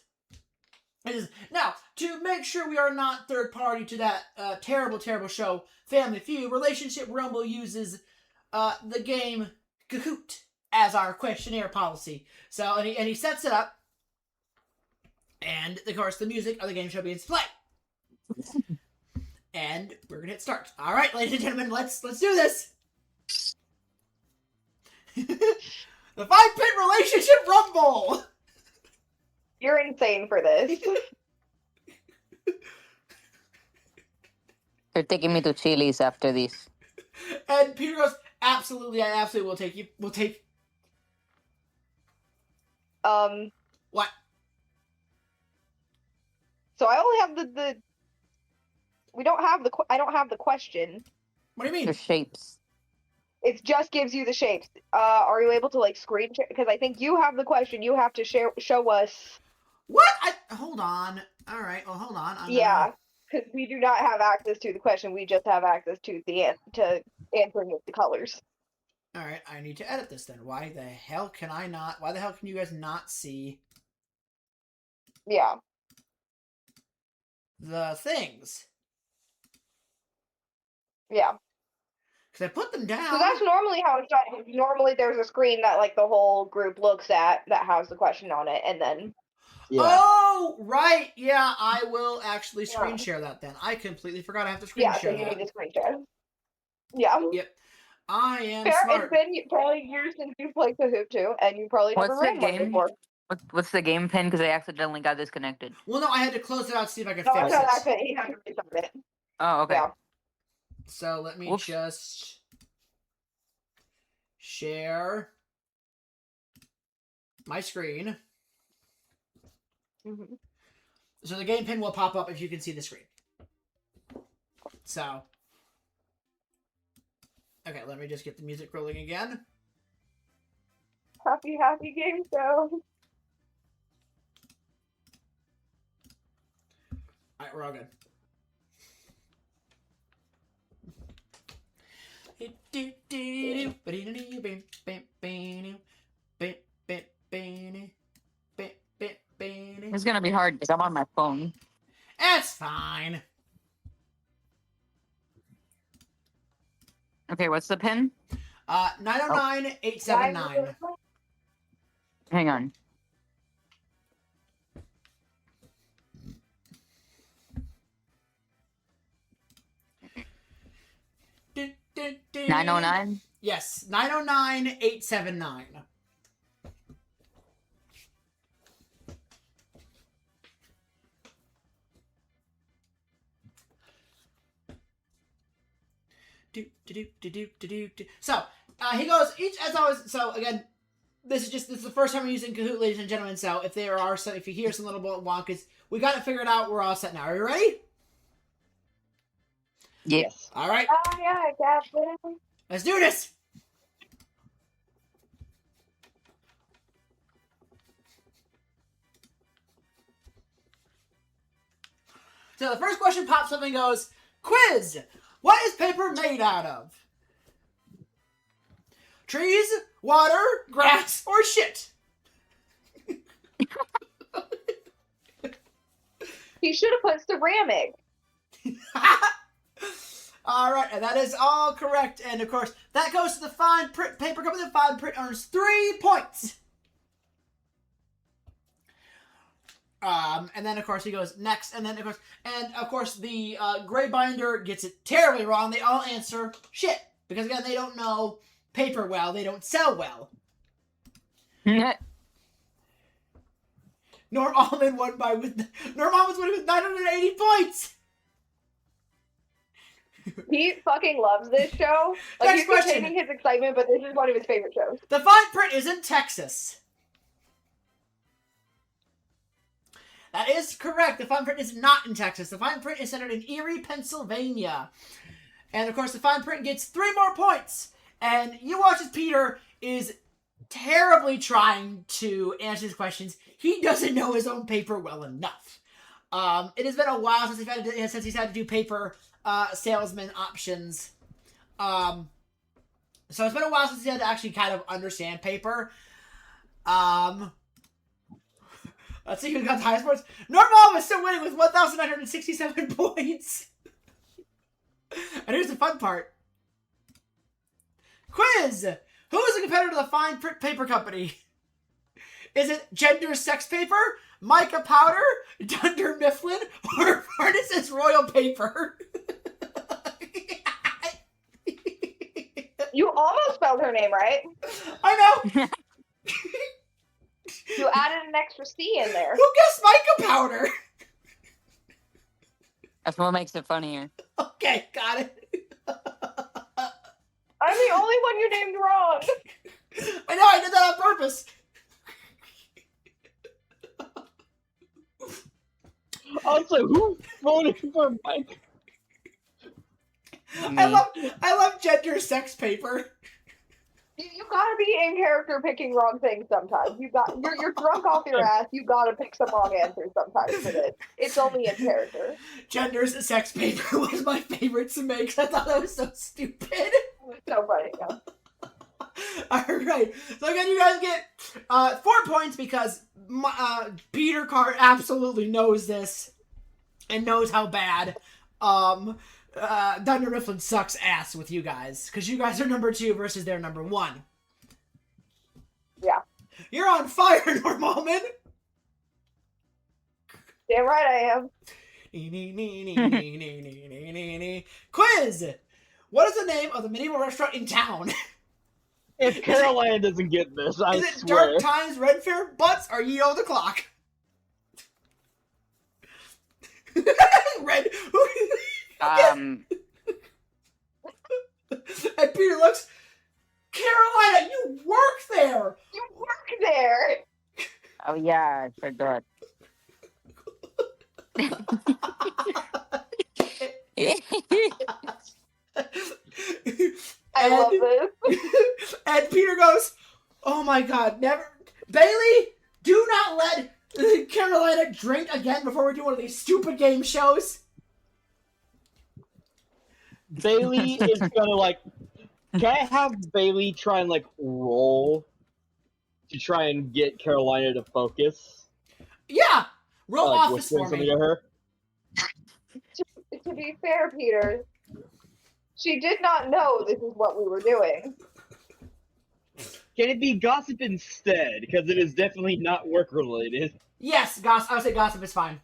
It is, now, to make sure we are not third party to that terrible, terrible show, Family Feud, Relationship Rumble uses the game Kahoot as our questionnaire policy. So, and he sets it up, and of course the music of the game show begins to play. And we're gonna hit start. All right, ladies and gentlemen, let's do this. The 5-pin Relationship Rumble. You're insane for this. They're taking me to Chili's after this. And Peter goes, absolutely, I absolutely will take you. We'll take. What? So I only have the. We don't have the. I don't have the question. What do you mean? The shapes. It just gives you the shapes. Are you able to like screen share? Because I think you have the question. You have to show us. What? Hold on. All right. Well, hold on. Yeah, because we do not have access to the question. We just have access to to answering with the colors. All right. I need to edit this then. Why the hell can I not? Why the hell can you guys not see Yeah. the things? Yeah. Because I put them down. So that's normally how it's done. Normally there's a screen that like the whole group looks at that has the question on it, and then. Yeah. Oh, right. Yeah, I will actually screen share that then. I completely forgot I have to screen share So you that. need to screen share. Yeah. Yep. I am Fair. smart. It's been probably years since you played Kahoot too, and you probably never What's the ran one game? before. What's the game pin? Because I accidentally got disconnected. Well, no, I had to close it out to see if I could No, fix no, it. that's it. He had to restart it. Oh, okay. Yeah. So let me Whoops. just share my screen. Mm-hmm. So the game pin will pop up if you can see the screen. So, okay, let me just get the music rolling again. Happy game show. Alright, we're all good. It's gonna be hard because I'm on my phone. It's fine. Okay, what's the pin? 909-879. Hang on. Do, do, do. 909? Yes, 909-879. So, he goes, each, as always, so again, this is the first time I'm using Kahoot, ladies and gentlemen, so if if you hear some little wonkus, we got it figured out, we're all set now. Are you ready? Yeah. Yes. All right, Oh yeah, Captain. let's do this. So the first question pops up and goes, quiz! What is paper made out of? Trees, water, grass, or shit? He should have put ceramic. All right, and that is all correct. And of course, that goes to the Fine Print Paper Company. The Fine Print earns 3 points. And then of course he goes next, and then of course the Gray Binder gets it terribly wrong. They all answer shit because again they don't know paper well. They don't sell well. Norm Almond won with 980 points. He fucking loves this show. Like, Next he's question. containing his excitement, but this is one of his favorite shows. The Fine Print is in Texas. That is correct. The Fine Print is not in Texas. The Fine Print is centered in Erie, Pennsylvania. And of course, the Fine Print gets 3 more points. And you watch as Peter is terribly trying to answer these questions. He doesn't know his own paper well enough. It has been a while since he's had to do paper salesman options. So it's been a while since he had to actually kind of understand paper. Let's see who got the highest points. Normal is still winning with 1,967 points. And here's the fun part. Quiz! Who is a competitor to the Fine Print Paper Company? Is it Gender Sex Paper, Mica Powder, Dunder Mifflin, or Furnace's Royal Paper? You almost spelled her name right. I know! You added an extra C in there. Who guessed Mica Powder? That's what makes it funnier. Okay, got it. I'm the only one you named wrong. I know, I did that on purpose. Also, who voted for Mike? Me. I love Gender Sex Paper. You gotta be in character picking wrong things sometimes. You're drunk off your ass. You gotta pick some wrong answers sometimes for this. It's only in character. Gender's Sex Paper was my favorite to make 'cause I thought that was so stupid. It's so funny. Yeah. Alright, so again, you guys get 4 points because Peter Carr absolutely knows this and knows how bad Dunder Mifflin sucks ass with you guys because you guys are number 2 versus their number 1. Yeah. You're on fire, Norman. Damn right I am. Quiz! What is the name of the medieval restaurant in town? If Carolina doesn't get this, I Is it swear. Dark Times, Red Fair, Butts, or Ye Owe the Clock? Red. Um, And Peter looks, Carolina, you work there! You work there. oh yeah, I forgot. I love this. And Peter goes, oh my god, never. Bailee, do not let Carolina drink again before we do one of these stupid game shows. Bailee is gonna like. Can I have Bailee try and like roll to try and get Carolina to focus? Yeah, roll Like, office whispering for something me. to her. To be fair, Peter, she did not know this is what we were doing. Can it be gossip instead? Because it is definitely not work related. Yes, I would say gossip is fine.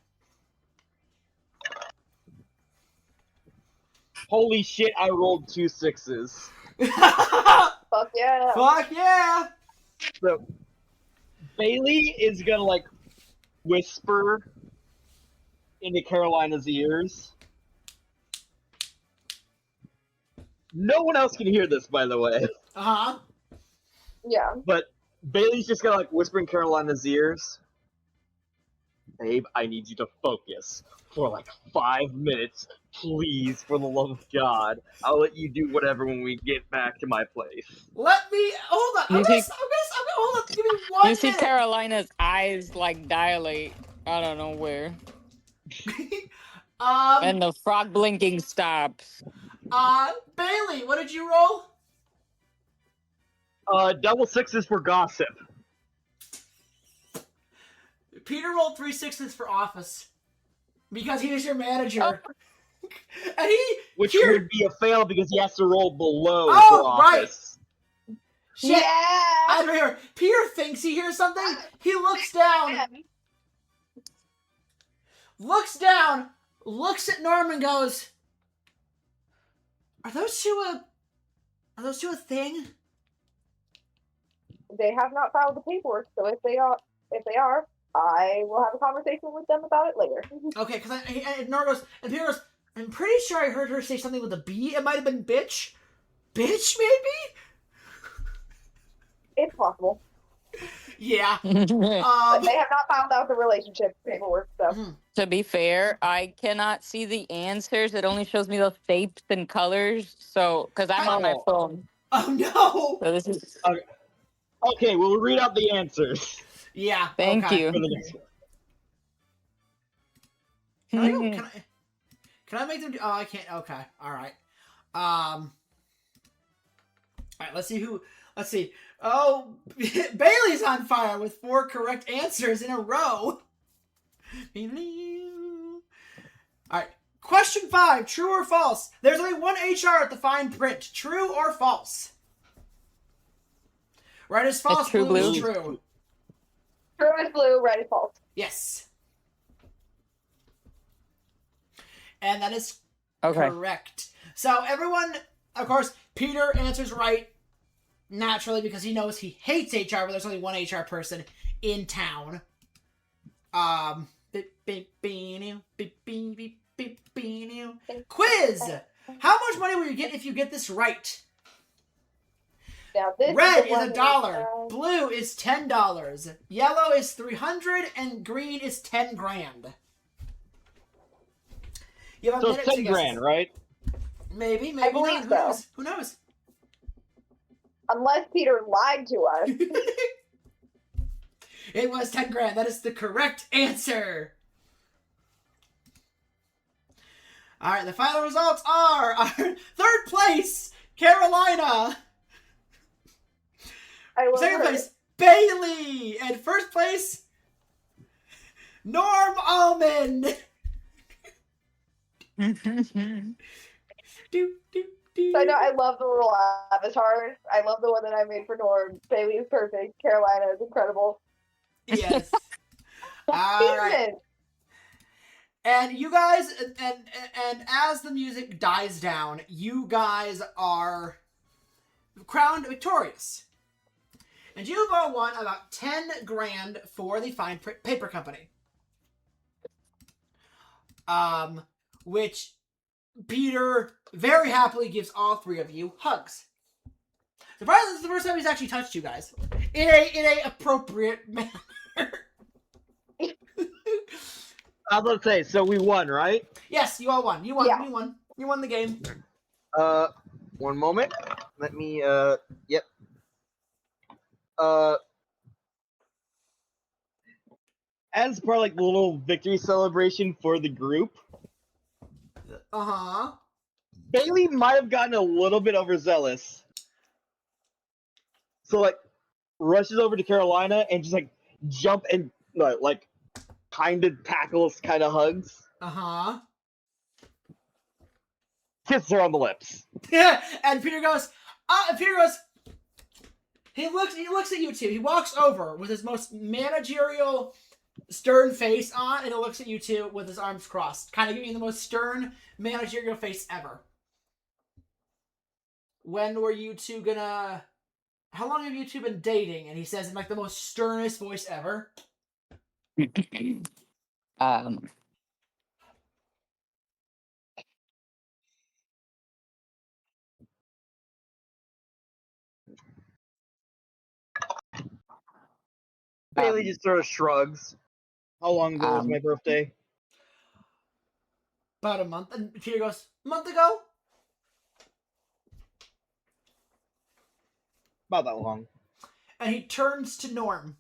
Holy shit! I rolled 2 6s. Fuck yeah. Fuck yeah! So Bailee is gonna like whisper into Carolina's ears. No one else can hear this, by the way. Uh-huh. Yeah. But Bailey's just gonna like whisper in Carolina's ears. Babe, I need you to focus for like 5 minutes, please, for the love of God. I'll let you do whatever when we get back to my place. Let me hold on. You see, I'm gonna hold on. Give me you 1 see minute. Carolina's eyes like dilate. I don't know where, and the frog blinking stops. Bailee, what did you roll? Double sixes for gossip. Peter rolled 3 sixes for office because he is your manager, Oh. and he Which Peter, would be a fail because he has to roll below Oh, for right. office. shit. Yeah. I don't hear. Peter thinks he hears something. He looks down, looks at Norm, and goes, "Are those two a thing?" They have not filed the paperwork, so if they are, I will have a conversation with them about it later. Okay, because and Norm goes, and Peter goes, "I'm pretty sure I heard her say something with a B. It might have been bitch, maybe." It's possible. Yeah. But they have not filed out the relationship paperwork, so. To be fair, I cannot see the answers. It only shows me the shapes and colors. So, because I'm on my Oh. phone. Oh no. So this is. Okay, we'll read out the answers Yeah. Thank okay. you. for the next one. Can I make them do... Oh, I can't. Okay. All right. All right, let's see. Oh, Bailey's on fire with 4 correct answers in a row. All right. Question 5, true or false? There's only one HR at the fine print. True or false? Red is false, It's true, blue is blue. true. True is blue, red is false. Yes. And that is Okay. correct. So everyone, of course, Peter answers right naturally because he knows he hates HR, but there's only one HR person in town. Quiz! How much money will you get if you get this right? Now this Red the is one $1. Blue is $10. Yellow is $300, and green is $10,000. You have a So minute it's to 10 guess. grand, right? Maybe I believe not. so. Who knows? Unless Peter lied to us. It was $10,000. That is the correct answer. All right, the final results are our third place, Carolina. Second place, Bailee. And first place, Norm Almond. I know I love the little avatars. I love the one that I made for Norm. Bailey is perfect. Carolina is incredible. Yes. All right. And you guys, and as the music dies down, you guys are crowned victorious. And you've all won about $10,000 for the fine paper company. Which Peter very happily gives all 3 of you hugs. Surprisingly, this is the first time he's actually touched you guys in a appropriate manner. I was about to say, so we won, right? Yes, you all won. You won. Yeah. You won. You won the game. One moment. Let me, yep. As part of like the little victory celebration for the group, Uh-huh. Bailee might have gotten a little bit overzealous. So like rushes over to Carolina and just like jump and like kind of tackles, kind of hugs, Uh-huh. kisses her on the lips. Yeah, and Peter goes, he looks at you two. He walks over with his most managerial stern face on, and he looks at you two with his arms crossed, kind of giving you the most stern managerial face ever. When were you two gonna... How long have you two been dating? And he says in like the most sternest voice ever. Bailee just sort of shrugs. How long ago was my birthday? About a month. And Peter goes, a month ago? About that long. And he turns to Norm.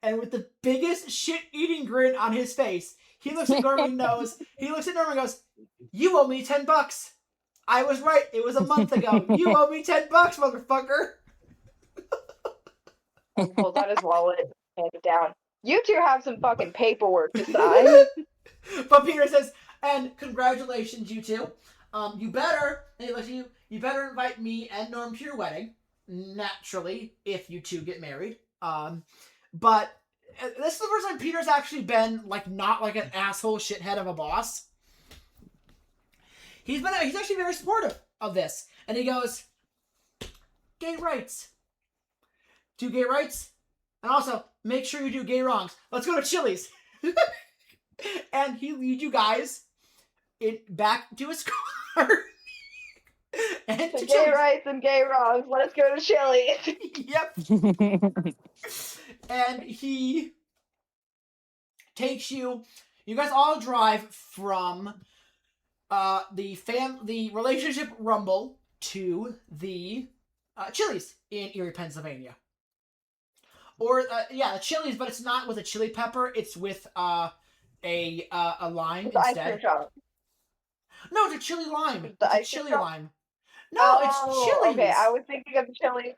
And with the biggest shit-eating grin on his face, he looks at Norm and goes, you owe me $10. I was right. It was a month ago. You owe me $10, motherfucker. He pulls out his wallet, hands it down. You two have some fucking paperwork to sign. But Peter says, and congratulations, you two. You better, and he looks at you, you better invite me and Norm to your wedding. Naturally, if you two get married. But this is the first time Peter's actually been, like, not like an asshole shithead of a boss. He's actually very supportive of this. And he goes, gay rights. Do gay rights. And also, make sure you do gay wrongs. Let's go to Chili's. And he leads you guys back to his car. And to Gay Chili's. rights and gay wrongs. Let us go to Chili's. Yep. And he takes you. You guys all drive from the relationship rumble to the Chili's in Erie, Pennsylvania. Or the Chili's, but it's not with a chili pepper. It's with a lime The ice instead. cream shop. No, it's a chili lime. The It's a ice cream chili shop? lime. No, it's Chili's. Okay, I was thinking of Chili's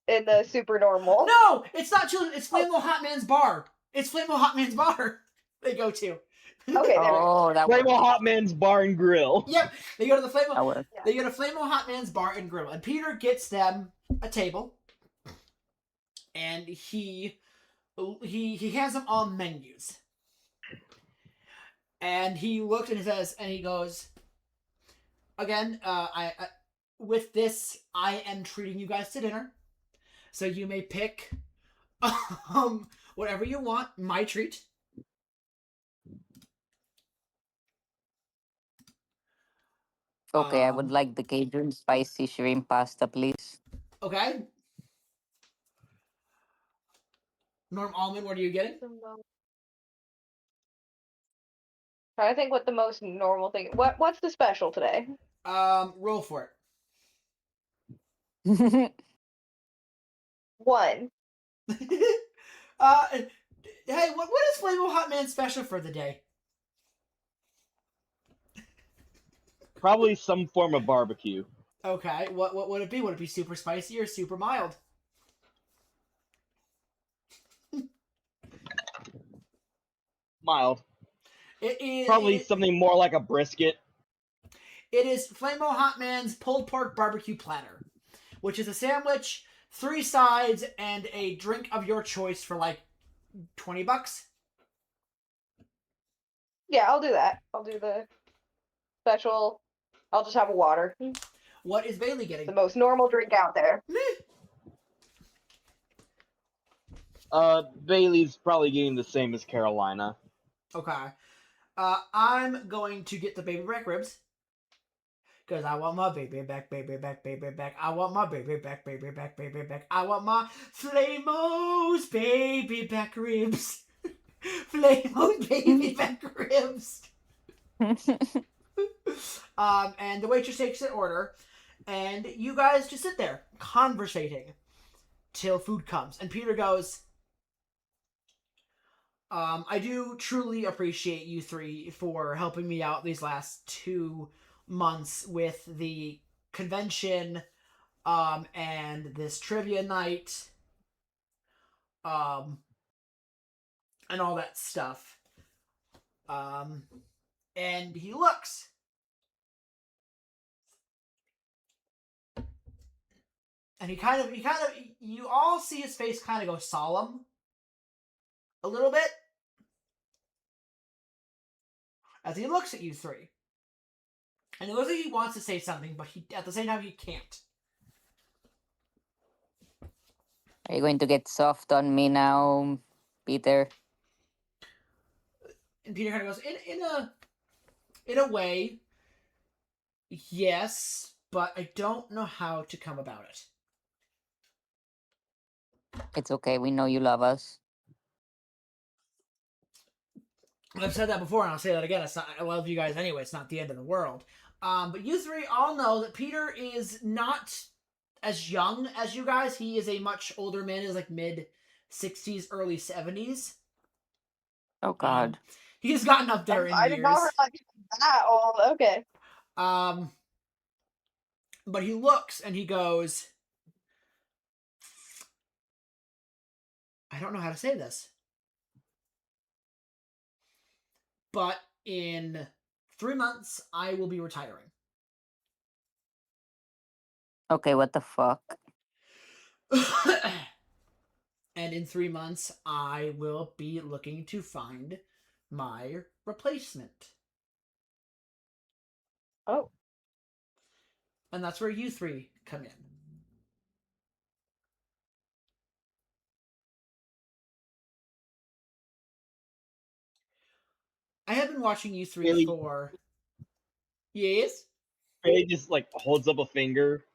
in the super normal. No, it's not Chili's. It's Flamo Hot Man's bar. It's Flamo Hot Man's bar. They go to. Okay, there we go. Oh, that Flamo works. Hot Man's Bar and Grill. Yep, they go to the Flamo. That works. They go to Flamo Hot Man's bar and grill, and Peter gets them a table, and he hands them all menus, and he looks and he says, and he goes, again, I with this, I am treating you guys to dinner, so you may pick whatever you want. My treat. Okay, I would like the Cajun spicy shrimp pasta, please. Okay. Norm Almond, what are you getting? Trying to think what the most normal thing. What's the special today? Roll for it. One. Hey, what is Flamo Hot Man special for the day? Probably some form of barbecue. Okay, what would it be? Would it be super spicy or super mild? Mild. It is Probably something more like a brisket. It is Flamo Hot Man's pulled pork barbecue platter, which is a sandwich, 3 sides, and a drink of your choice for like $20. Yeah, I'll do that. I'll do the special. I'll just have a water. What is Bailee getting? The most normal drink out there. Bailey's probably getting the same as Carolina. Okay. I'm going to get the baby back ribs. Because I want my baby back, baby back, baby back. I want my baby back, baby back, baby back. I want my Flamo's baby back ribs. Flamo's baby back ribs. And the waitress takes an order. And you guys just sit there, conversating, till food comes. And Peter goes, I do truly appreciate you three for helping me out these last 2 months with the convention, and this trivia night, and all that stuff. And he looks. And you all see his face kind of go solemn. A little bit. As he looks at you three. And it looks like he wants to say something, but at the same time he can't. Are you going to get soft on me now, Peter? And Peter kind of goes, in a way, yes, but I don't know how to come about it. It's okay. We know you love us. I've said that before, and I'll say that again. It's not. I love you guys anyway. It's not the end of the world. But you three all know that Peter is not as young as you guys. He is a much older man. He's like mid-60s, early 70s. Oh God. He's gotten up there in I did not years. realize that old. Okay. But he looks and he goes, I don't know how to say this. But in 3 months, I will be retiring. Okay, what the fuck? And in 3 months, I will be looking to find my replacement. Oh. And that's where you three come in. I have been watching you three Really? for... Yes? Bailey just like holds up a finger,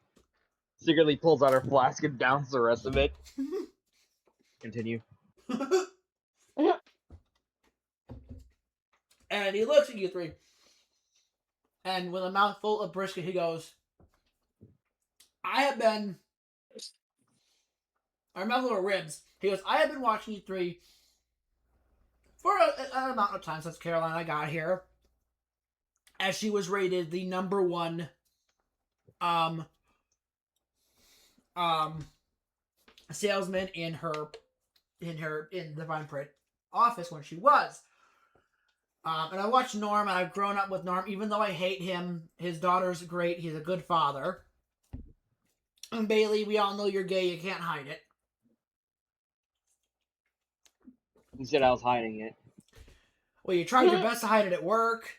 secretly pulls out her flask and downs the rest of it. Continue. And he looks at you three. And with a mouthful of brisket, he goes, I have been... Or a mouthful of ribs. He goes, I have been watching you three for an amount of time since Carolina got here, as she was rated the number one salesman in the Vine Print office when she was. And I watched Norm, and I've grown up with Norm, even though I hate him. His daughter's great. He's a good father. And Bailee, we all know you're gay. You can't hide it. You said I was hiding it. Well, you tried your best to hide it at work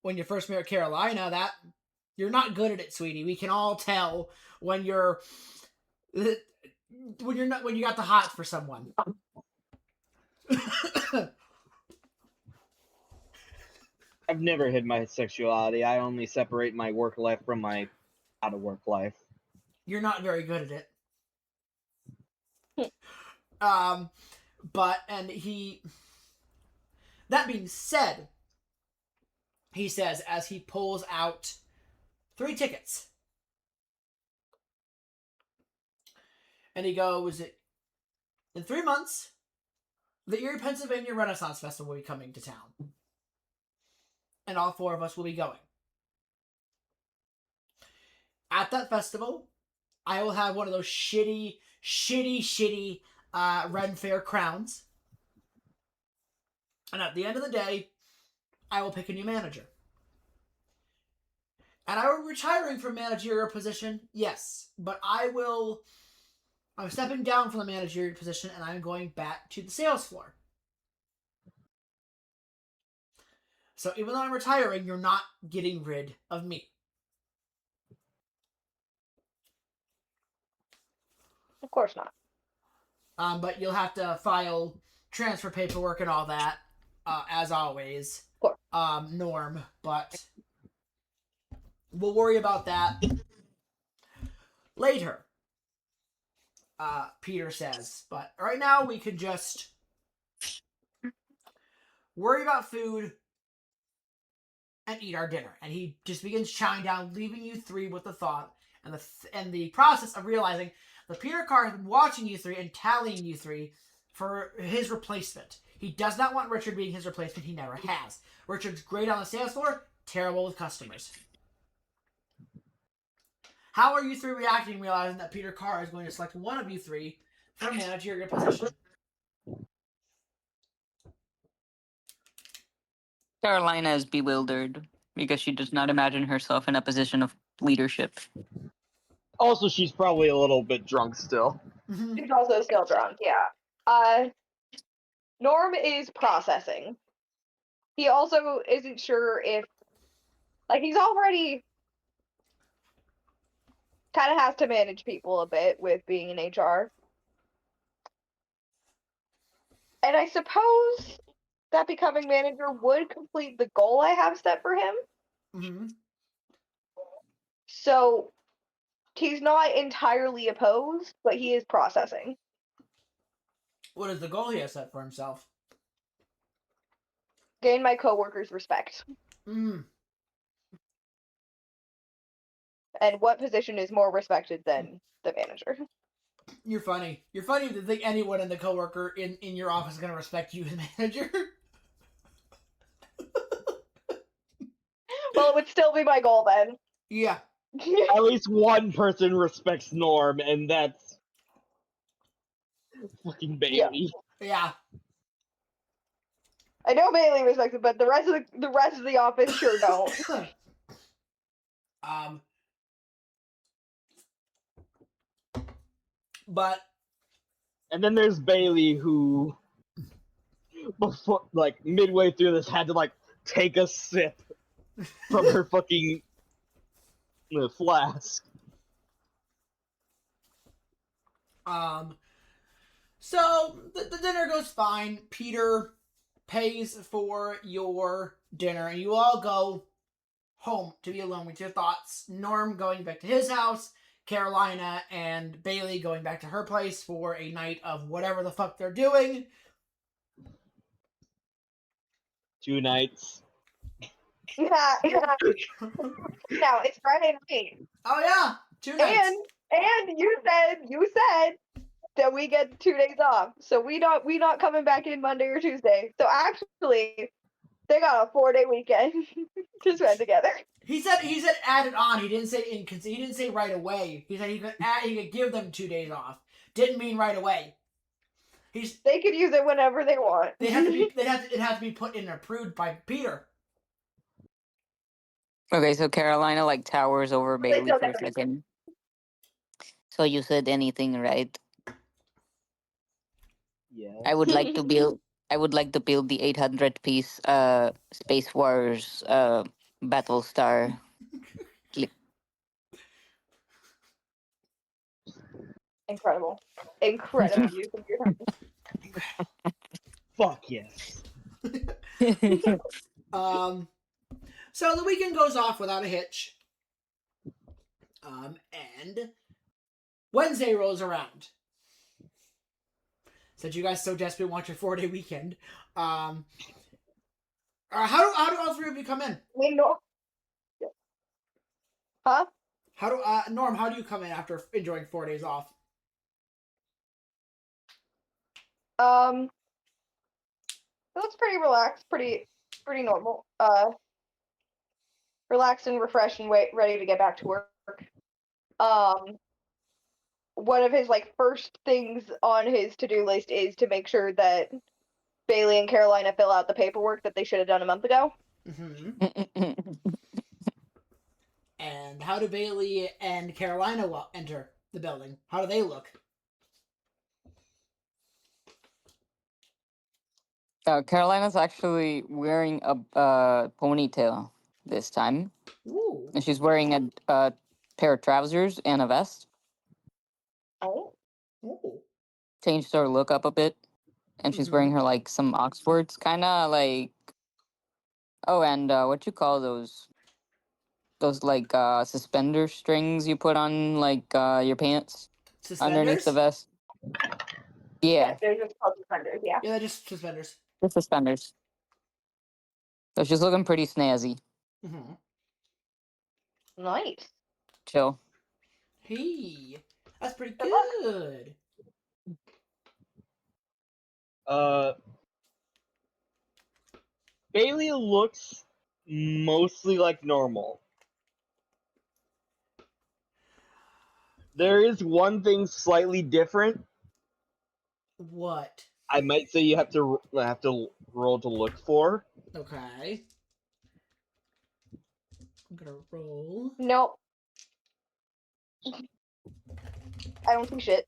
when you first met Carolina. That you're not good at it, sweetie. We can all tell when you got the hots for someone. I've never hid my sexuality. I only separate my work life from my out of work life. You're not very good at it. That being said, he says as he pulls out 3 tickets. And he goes, in 3 months, the Erie, Pennsylvania Renaissance Festival will be coming to town. And all 4 of us will be going. At that festival, I will have one of those shitty Ren Fair crowns. And at the end of the day, I will pick a new manager. And I will be retiring from managerial position, yes. But I'm stepping down from the managerial position and I'm going back to the sales floor. So even though I'm retiring, you're not getting rid of me. Of course not. But you'll have to file transfer paperwork and all that, as always. Of course. Norm, but we'll worry about that later. Peter says, but right now we can just worry about food and eat our dinner. And he just begins chowing down, leaving you 3 with the thought and the process of realizing that Peter Carr has been watching you 3 and tallying you 3 for his replacement. He does not want Richard being his replacement. He never has. Richard's great on the sales floor, terrible with customers. How are you 3 reacting, realizing that Peter Carr is going to select one of you 3 for a managerial position? Carolina is bewildered because she does not imagine herself in a position of leadership. Also, she's probably a little bit drunk still. She's also still drunk, yeah. Norm is processing. He also isn't sure if, he's already kind of has to manage people a bit with being in HR. And I suppose that becoming manager would complete the goal I have set for him. Mm-hmm. So he's not entirely opposed, but he is processing. What is the goal he has set for himself? gain my coworkers' respect. Mm. And what position is more respected than the manager? You're funny. You're funny to think anyone in the coworker in your office is gonna respect you as manager. Well, it would still be my goal then. Yeah. At least one person respects Norm, and that's fucking Bailee. Yeah. I know Bailee respects it, but the rest of the office sure don't. But And then there's Bailee, who, before, like, midway through this, had to, like, take a sip from her fucking flask. So the dinner goes fine. Peter pays for your dinner, and you all go home to be alone with your thoughts. Norm going back to his house, Carolina and Bailee going back to her place for a night of whatever the fuck they're doing. 2 nights. Yeah. Now it's Friday night. Oh yeah, 2 nights. And you said that we get 2 days off, so we not coming back in Monday or Tuesday. So actually, they got a 4-day weekend to spend together. He said add it on. He didn't say he didn't say right away. He said he could give them 2 days off. Didn't mean right away. They could use it whenever they want. It had to be put in and approved by Peter. Okay, so Carolina like towers over Bailee for a second. So you said anything, right? Yeah. I would like to build the 800 piece Space Wars Battlestar. Incredible use of your time. Fuck yes. So the weekend goes off without a hitch. And Wednesday rolls around. Since you guys so desperately want your 4-day weekend, how do all 3 of you come in? We know. Huh? How do Norm? How do you come in after enjoying 4 days off? It looks pretty relaxed, pretty normal. Relaxed and refreshed and ready to get back to work. One of his like first things on his to-do list is to make sure that Bailee and Carolina fill out the paperwork that they should have done a month ago. Mm-hmm. And how do Bailee and Carolina enter the building? How do they look? Carolina's actually wearing a ponytail this time. Ooh. And she's wearing a pair of trousers and a vest. Oh. Ooh. Changed her look up a bit. And she's wearing her like some Oxfords, kind of like. Oh, and what you call those? Those like suspender strings you put on like your pants underneath the vest. Yeah, they're just called suspenders. Yeah. Yeah, they're just suspenders. the suspenders. So she's looking pretty snazzy. Mm-hmm. Nice. Chill. Hey, that's pretty Good good. Bailee looks mostly like normal. There is one thing slightly different. What? I might say you have to roll to look for. Okay. I'm gonna roll. Nope. I don't see shit.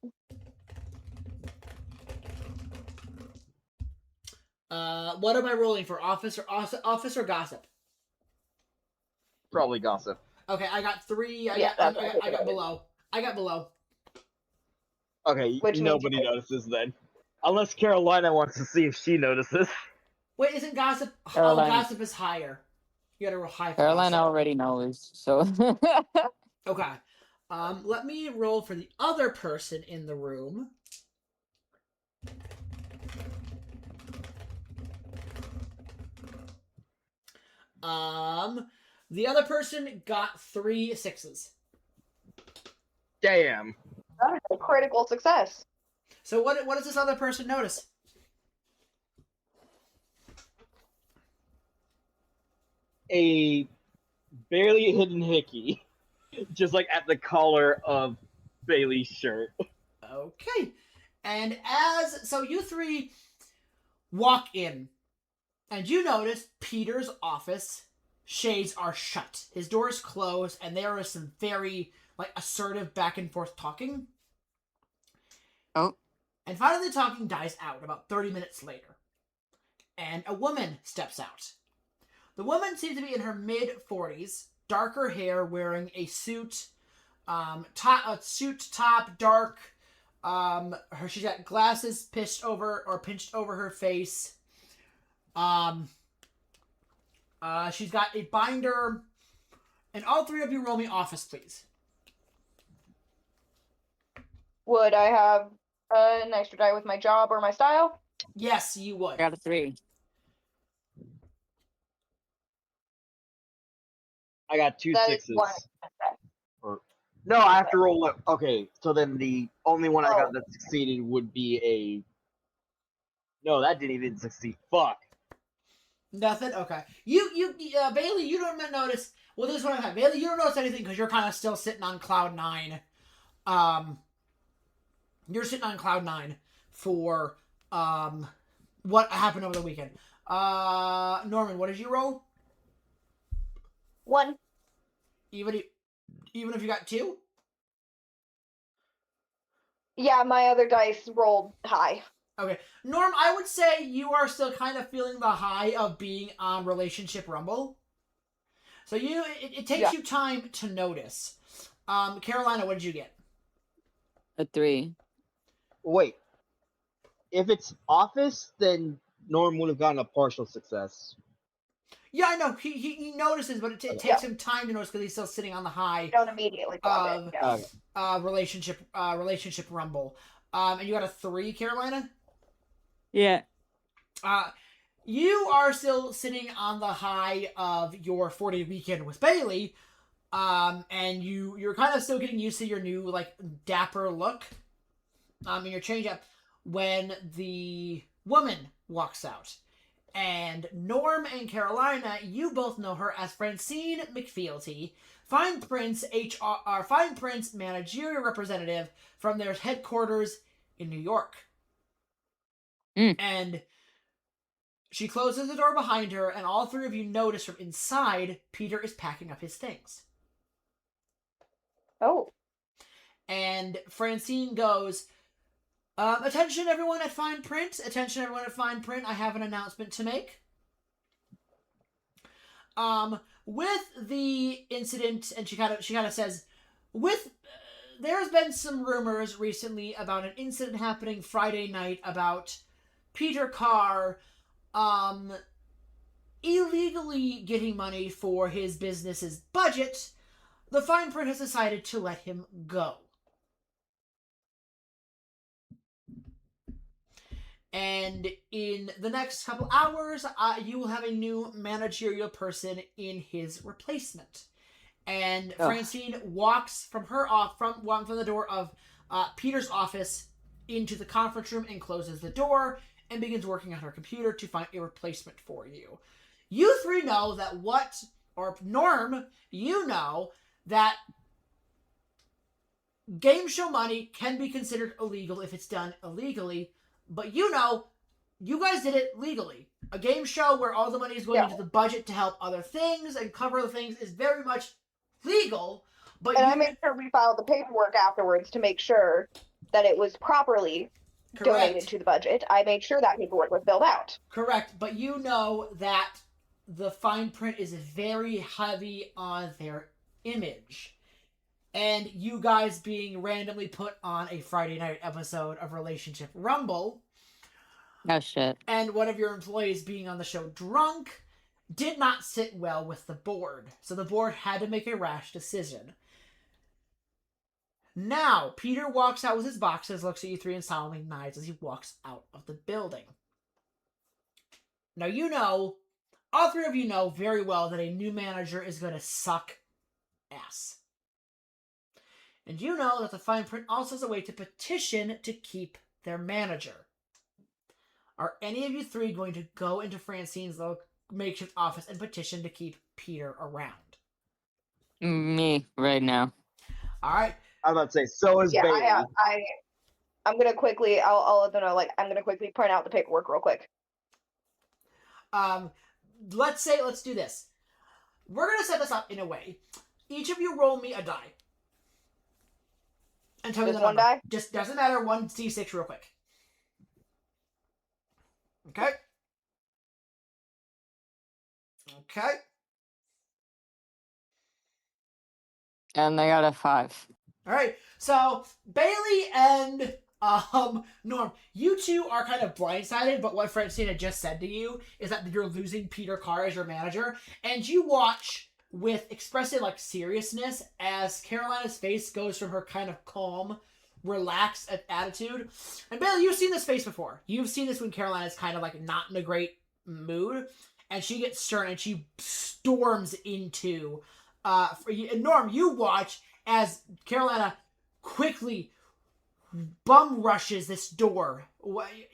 What am I rolling for? Office or gossip? Probably gossip. Okay, I got 3. I got below. I got below. Okay, Which nobody means- notices then. Unless Carolina wants to see if she notices. Wait, isn't gossip? Carolina. Oh, gossip is higher. You gotta roll high. For Carolina gossip. already knows, so. Okay. Let me roll for the other person in the room. The other person got 3 6s. Damn. That is a critical success. So what does this other person notice? A barely hidden hickey, just like at the collar of Bailey's shirt. Okay. And so you 3 walk in, and you notice Peter's office shades are shut. His door is closed, and there is some very assertive back and forth talking. Oh. And finally the talking dies out about 30 minutes later. And a woman steps out. The woman seems to be in her mid-40s, darker hair, wearing a suit, top, dark. She's got glasses pinched over her face. She's got a binder, and all 3 of you roll me office, please. Would I have an extra die with my job or my style? Yes, you would. I got a 3. I got 2 That is 6s. one. No, I have to roll it. Okay, so then the only one I Oh. got that succeeded would be a. No, that didn't even succeed. Fuck. Nothing? Okay. Bailee, you don't notice. Well, this is what I have. Bailee, you don't notice anything because you're kind of still sitting on cloud 9. You're sitting on cloud 9 for what happened over the weekend. Norman, what did you roll? 1. Even if you got 2? Yeah, my other dice rolled high. Okay. Norm, I would say you are still kind of feeling the high of being on Relationship Rumble. So it takes you time to notice. Carolina, what did you get? A 3. Wait. If it's office, then Norm would have gotten a partial success. Yeah, I know. He notices, but it takes him time to notice because he's still sitting on the high Don't immediately plug it. Yeah. Okay. relationship rumble. And you got a 3, Carolina? Yeah. You are still sitting on the high of your 40 weekend with Bailee. And you're kind of still getting used to your new dapper look. In your change up when the woman walks out. And Norm and Carolina, you both know her as Francine McFealty, Fine Print's managerial representative from their headquarters in New York. And she closes the door behind her, and all 3 of you notice from inside Peter is packing up his things. Oh. And Francine goes, attention everyone at Fine Print. Attention everyone at Fine Print. I have an announcement to make. With the incident, and she kind of says, there's been some rumors recently about an incident happening Friday night about Peter Carr, illegally getting money for his business's budget. The Fine Print has decided to let him go. And in the next couple hours, you will have a new managerial person in his replacement. And Francine walks from the door of Peter's office into the conference room and closes the door and begins working on her computer to find a replacement for you. You 3 know that Norm, you know that game show money can be considered illegal if it's done illegally. But you know, you guys did it legally. A game show where all the money is going into the budget to help other things and cover other things is very much legal. But I made sure we filed the paperwork afterwards to make sure that it was properly donated to the budget. I made sure that paperwork was filled out. Correct. But you know that the Fine Print is very heavy on their image. And you guys being randomly put on a Friday night episode of Relationship Rumble. Oh, shit. And one of your employees being on the show drunk did not sit well with the board. So the board had to make a rash decision. Now, Peter walks out with his boxes, looks at you 3 and solemnly nods as he walks out of the building. Now, you know all three of you know very well that a new manager is going to suck ass. And you know that the fine print also has a way to petition to keep their manager. Are any of you three going to go into Francine's little makeshift office and petition to keep Peter around? Me right now. All right. I'm about to say, so is Yeah, Bailee. I'm gonna quickly. I'll let them know. Like, I'm gonna quickly print out the paperwork real quick. Let's do this. We're gonna set this up in a way. Each of you roll me a die. And tell me the Just one number. die? Just doesn't matter. 1d6 real quick. Okay. Okay. And I got a 5. All right. So Bailee and Norm, you two are kind of blindsided, but what Francine had just said to you is that you're losing Peter Carr as your manager, and you watch with expressive like seriousness as Carolina's face goes from her kind of calm, relaxed attitude. And Bailee, you've seen this face before. You've seen this when Carolina's kind of like not in a great mood, and she gets stern and she storms into. Norm, you watch as Carolina quickly bum rushes this door.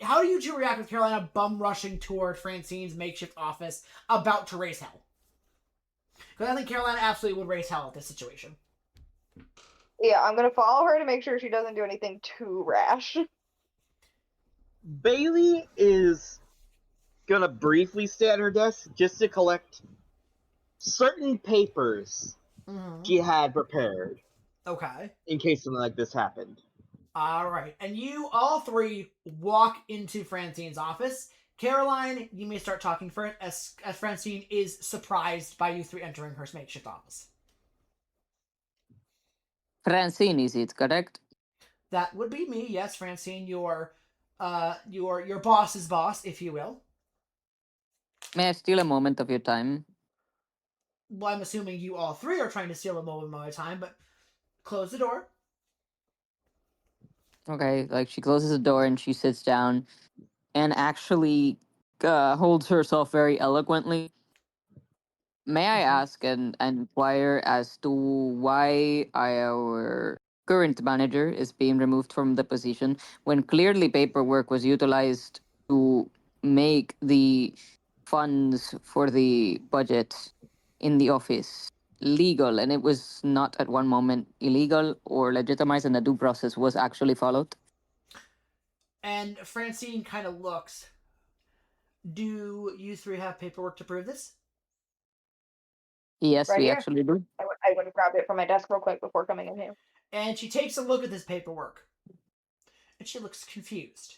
How do you two react with Carolina bum rushing toward Francine's makeshift office, about to raise hell? Because I think Carolina absolutely would raise hell at this situation. Yeah, I'm gonna follow her to make sure she doesn't do anything too rash. Bailee is gonna briefly stay at her desk just to collect certain papers she had prepared. Okay. In case something like this happened. All right. And you all three walk into Francine's office. Caroline, you may start talking first as Francine is surprised by you three entering her makeshift office. Francine, is it correct? That would be me, yes, Francine, your boss's boss, if you will. May I steal a moment of your time? Well, I'm assuming you all three are trying to steal a moment of my time, but close the door. Okay, like she closes the door and she sits down and actually holds herself very eloquently. May I ask and inquire as to why our current manager is being removed from the position when clearly paperwork was utilized to make the funds for the budget in the office legal, and it was not at one moment illegal or legitimized, and the due process was actually followed? And Francine kind of looks. Do you three have paperwork to prove this? Yes, Right we here. actually do. I would have grabbed it from my desk real quick before coming in here. And she takes a look at this paperwork. And she looks confused.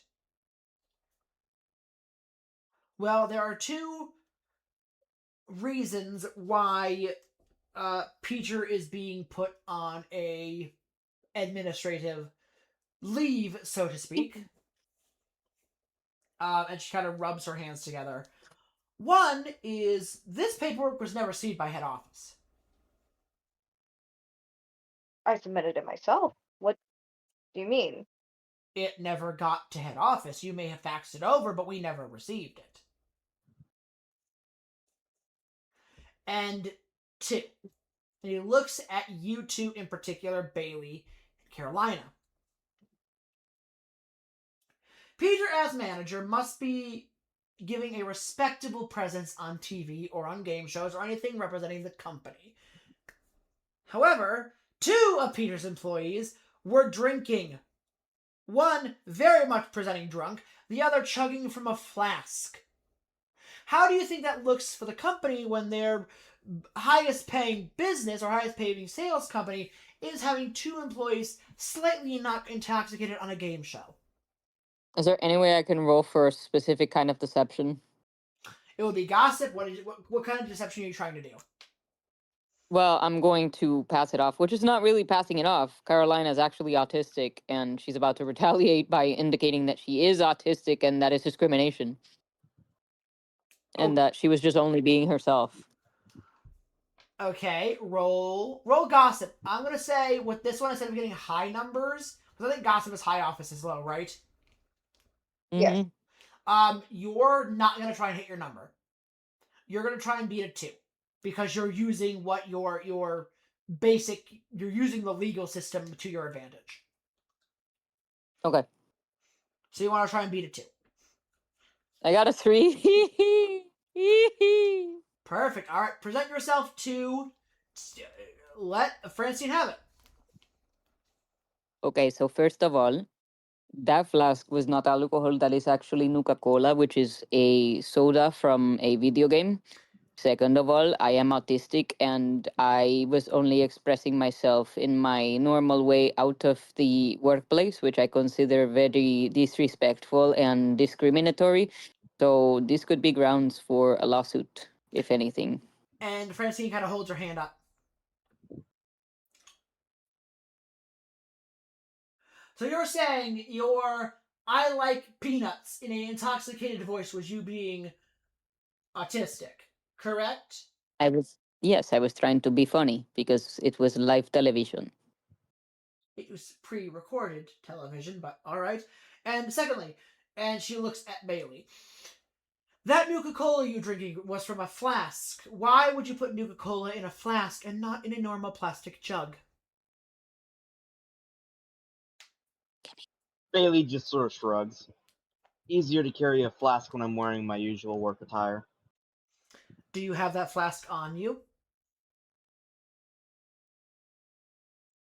Well, there are two reasons why Peter is being put on a administrative leave, so to speak. And she kind of rubs her hands together. One is this paperwork was never seen by head office. I submitted it myself. What do you mean? It never got to head office. You may have faxed it over, but we never received it. And two, and he looks at you two in particular, Bailee and Carolina. Peter, as manager, must be giving a respectable presence on TV or on game shows or anything representing the company. However, two of Peter's employees were drinking. One very much presenting drunk, the other chugging from a flask. How do you think that looks for the company when their highest paying business or highest paying sales company is having two employees slightly not intoxicated on a game show? Is there any way I can roll for a specific kind of deception? It would be gossip. What kind of deception are you trying to do? Well, I'm going to pass it off, which is not really passing it off. Carolina is actually autistic, and she's about to retaliate by indicating that she is autistic and that is discrimination. And that she was just only being herself. Okay, roll gossip. I'm going to say with this one, instead of getting high numbers, because I think gossip is high, office is low, right? Yes. You're not going to try and hit your number. you're going to try and beat a 2 because you're using what your basic, you're using the legal system to your advantage. Okay. So you want to try and beat a 2. I got a 3. Perfect. All right, present yourself to let Francine have it. Okay, so first of all, that flask was not alcohol. That is actually Nuka-Cola, which is a soda from a video game. Second of all, I am autistic and I was only expressing myself in my normal way out of the workplace, which I consider very disrespectful and discriminatory. So this could be grounds for a lawsuit, if anything. And Francine kind of holds her hand up. So you're saying your "I like peanuts" in an intoxicated voice was you being autistic, correct? Yes, I was trying to be funny because it was live television. It was pre-recorded television, but all right. And secondly, and she looks at Bailee. That Nuka-Cola you're drinking was from a flask. Why would you put Nuka-Cola in a flask and not in a normal plastic jug? Bailee just sort of shrugs. Easier to carry a flask when I'm wearing my usual work attire. Do you have that flask on you?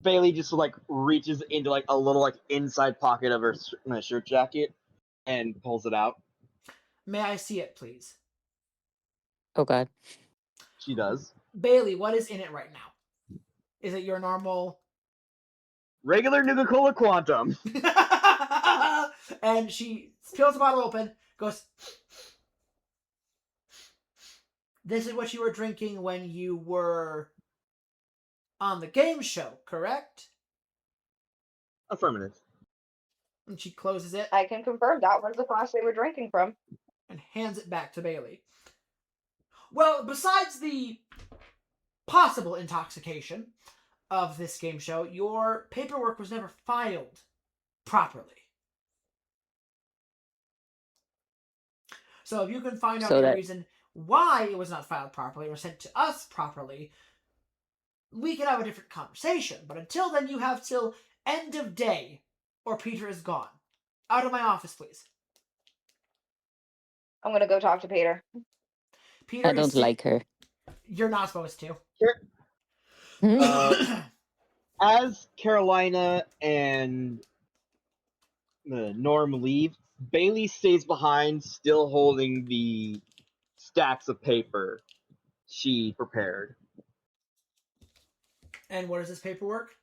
Bailee just like reaches into like a little like inside pocket of her shirt jacket and pulls it out. May I see it, please? Oh God. She does. Bailee, what is in it right now? Is it your normal? Regular Nuka-Cola Quantum. And she peels the bottle open, goes, "This is what you were drinking when you were on the game show, correct?" Affirmative. And she closes it I can confirm that was the flask they were drinking from. and hands it back to Bailee. Well, besides the possible intoxication of this game show, your paperwork was never filed properly. So if you can find out the reason why it was not filed properly or sent to us properly, we can have a different conversation. But until then, you have till end of day, or Peter is gone. Out of my office, please. I'm gonna go talk to Peter. Peter, I don't like her. You're not supposed to. As Carolina and Norm leave, Bailee stays behind, still holding the stacks of paper she prepared. And what is this paperwork?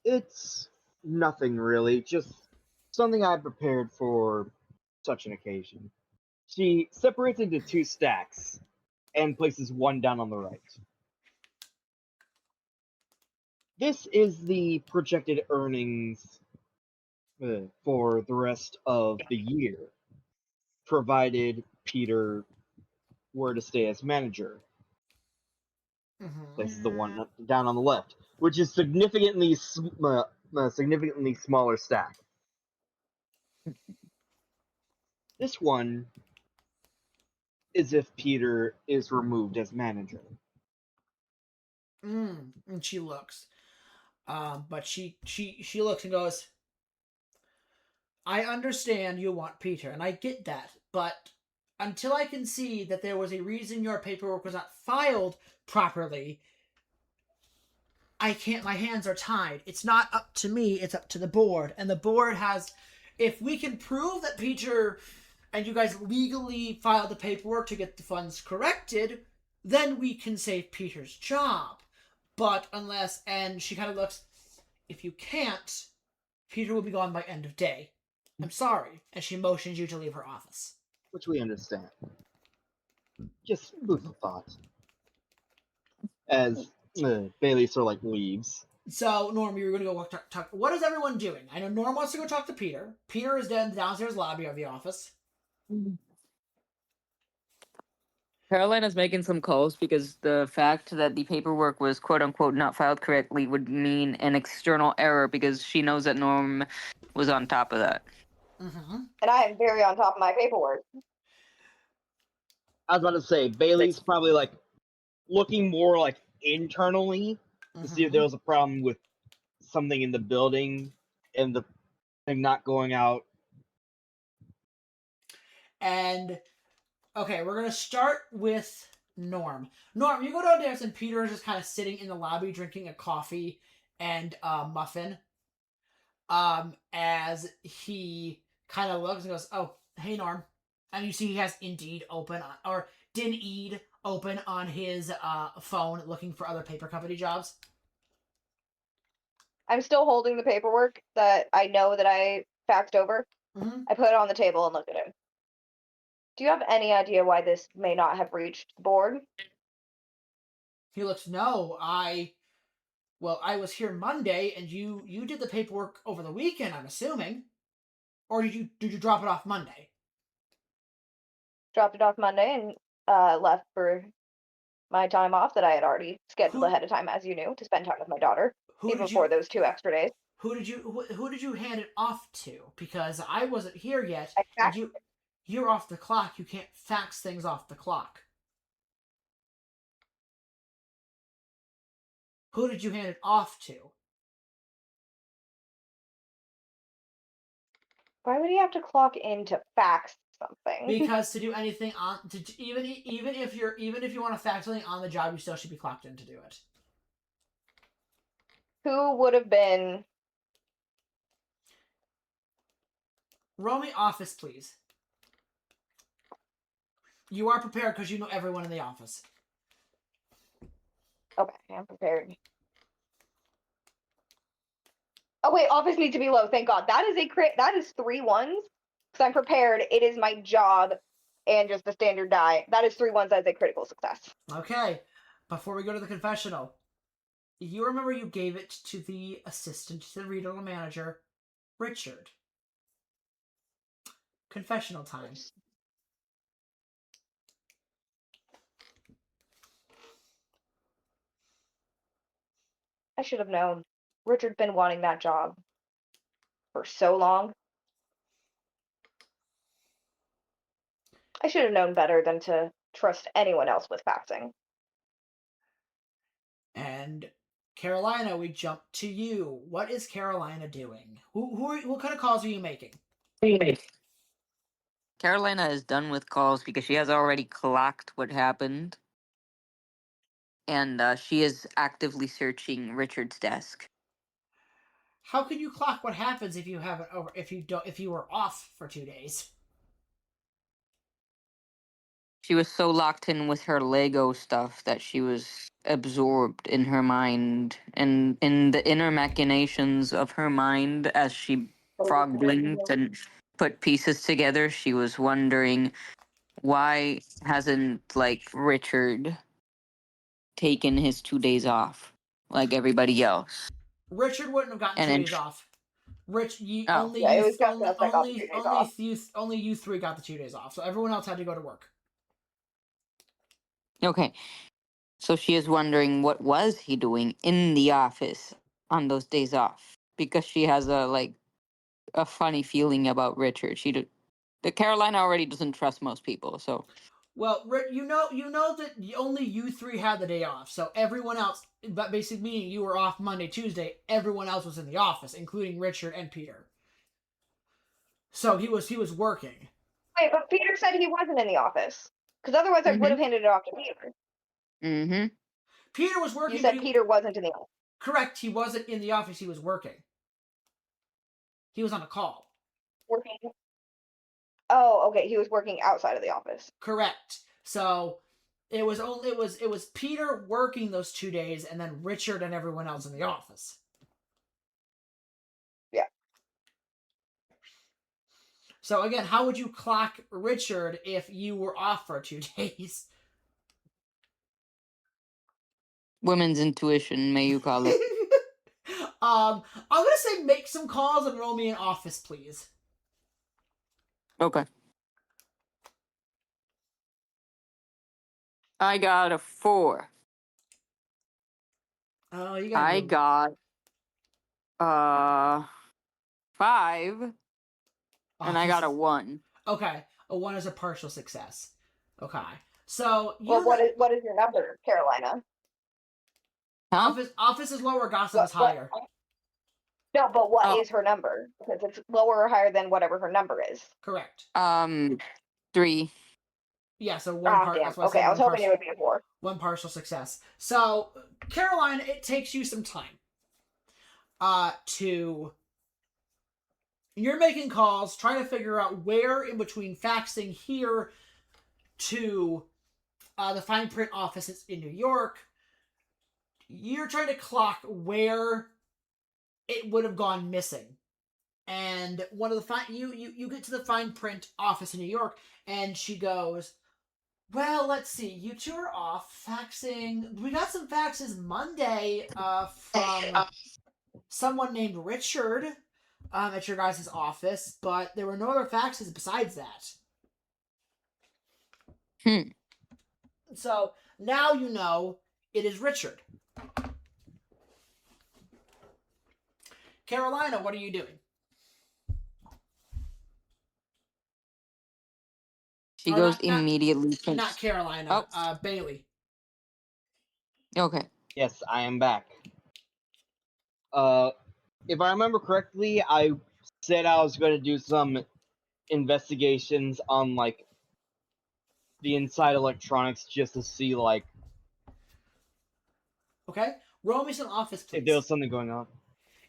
It's nothing really, just something I prepared for such an occasion. She separates into 2 stacks and places one down on the right. This is the projected earnings for the rest of the year, provided Peter were to stay as manager. Mm-hmm. This is the one down on the left, which is significantly smaller stack. This one is if Peter is removed as manager. And she looks. But she looks and goes, "I understand you want Peter, and I get that, but until I can see that there was a reason your paperwork was not filed properly, I can't, my hands are tied. It's not up to me, it's up to the board. And the board has, if we can prove that Peter and you guys legally filed the paperwork to get the funds corrected, then we can save Peter's job. But unless," and she kind of looks, "if you can't, Peter will be gone by end of day. I'm sorry." And she motions you to leave her office. Which we understand. Just food for thought. As Bailee sort of like leaves. So, Norm, you're going to go talk. What is everyone doing? I know Norm wants to go talk to Peter. Peter is in the downstairs lobby of the office. Carolina's making some calls because the fact that the paperwork was quote unquote not filed correctly would mean an external error because she knows that Norm was on top of that. Mm-hmm. and I am very on top of my paperwork. I was about to say, Bailey's probably like looking more like internally to see if there was a problem with something in the building and the thing not going out. And okay, we're gonna start with Norm. Norm, you go downstairs and Peter is just kind of sitting in the lobby drinking a coffee and a muffin. As he kind of looks and goes, "Oh, hey Norm," and you see he has Indeed open or Dindeed open on his phone, looking for other paper company jobs. I'm still holding the paperwork that I know that I faxed over. Mm-hmm. I put it on the table and look at him. Do you have any idea why this may not have reached the board? He looks, "No, I was here Monday, and you did the paperwork over the weekend, I'm assuming, or did you drop it off Monday?" Dropped it off Monday and left for my time off that I had already scheduled ahead of time, as you knew, to spend time with my daughter, even for those 2 extra days. Who did you hand it off to? Because I wasn't here yet, and Exactly. you're off the clock. You can't fax things off the clock. Who did you hand it off to? Why would he have to clock in to fax something? Because to do anything even if you want to fax something on the job, you still should be clocked in to do it. Who would have been? Roll me office, please. You are prepared because you know everyone in the office. Okay, I'm prepared. Oh wait, office needs to be low. Thank God. That is a crit. That is 3 ones. Because I'm prepared. It is my job, and just the standard die. That is 3 ones. That is a critical success. Okay. Before we go to the confessional, you remember you gave it to the assistant to the regional manager, Richard. Confessional time. I should have known. Richard's been wanting that job for so long. I should have known better than to trust anyone else with faxing. And Carolina, we jump to you. What is Carolina doing? What kind of calls are you making? Carolina is done with calls because she has already clocked what happened, and she is actively searching Richard's desk. How can you clock what happens if you haven't over if you were off for 2 days? She was so locked in with her Lego stuff that she was absorbed in her mind and in the inner machinations of her mind as she frog blinked and put pieces together. She was wondering, why hasn't Richard taken his 2 days off like everybody else? Richard wouldn't have gotten And 2 then days off. Rich, oh, Yeah, it was just us that got the 2 days off. only you 3 got the 2 days off. So everyone else had to go to work. okay. So she is wondering, what was he doing in the office on those days off, because she has a funny feeling about Richard. The Carolina already doesn't trust most people, so Well, you know that only you 3 had the day off. So everyone else, but basically meaning you were off Monday, Tuesday. Everyone else was in the office, including Richard and Peter. So he was working. Wait, but Peter said he wasn't in the office. Because otherwise I would have handed it off to Peter. mm-hmm. Peter was working. You said Peter wasn't in the office. Correct. He wasn't in the office. He was working. He was on a call. Working. Oh, okay. He was working outside of the office. Correct. So it was Peter working those 2 days, and then Richard and everyone else in the office. Yeah. So again, how would you clock Richard if you were off for 2 days? Women's intuition, may you call it. I'm gonna say make some calls and roll me an office, please. Okay. I got a 4. Oh, you I got 5. And I got a Office- 1. Okay, a 1 is a partial success. Okay, so Well, what is your number, Carolina? Huh? office is lower, gossip is What? higher. No, but what Oh. is her number? Because it's lower or higher than whatever her number is. Correct. 3. Yeah, so one part. Damn. That's why I Okay, said I was one hoping it would be a 4. one partial success. So, Caroline, it takes you some time. You're making calls, trying to figure out where in between faxing here to the fine print offices in New York. You're trying to clock where it would have gone missing. And one of the you get to the fine print office in New York, and she goes, well, let's see. You two are off faxing. We got some faxes Monday from someone named Richard at your guys' office, but there were no other faxes besides that. So now you know it is Richard. Carolina, what are you doing? She Or goes not- immediately. Not Carolina, Bailee. Okay. Yes, I am back. If I remember correctly, I said I was going to do some investigations on, like, the inside electronics just to see, like, Okay? Roll me some office, please. if there was something going on.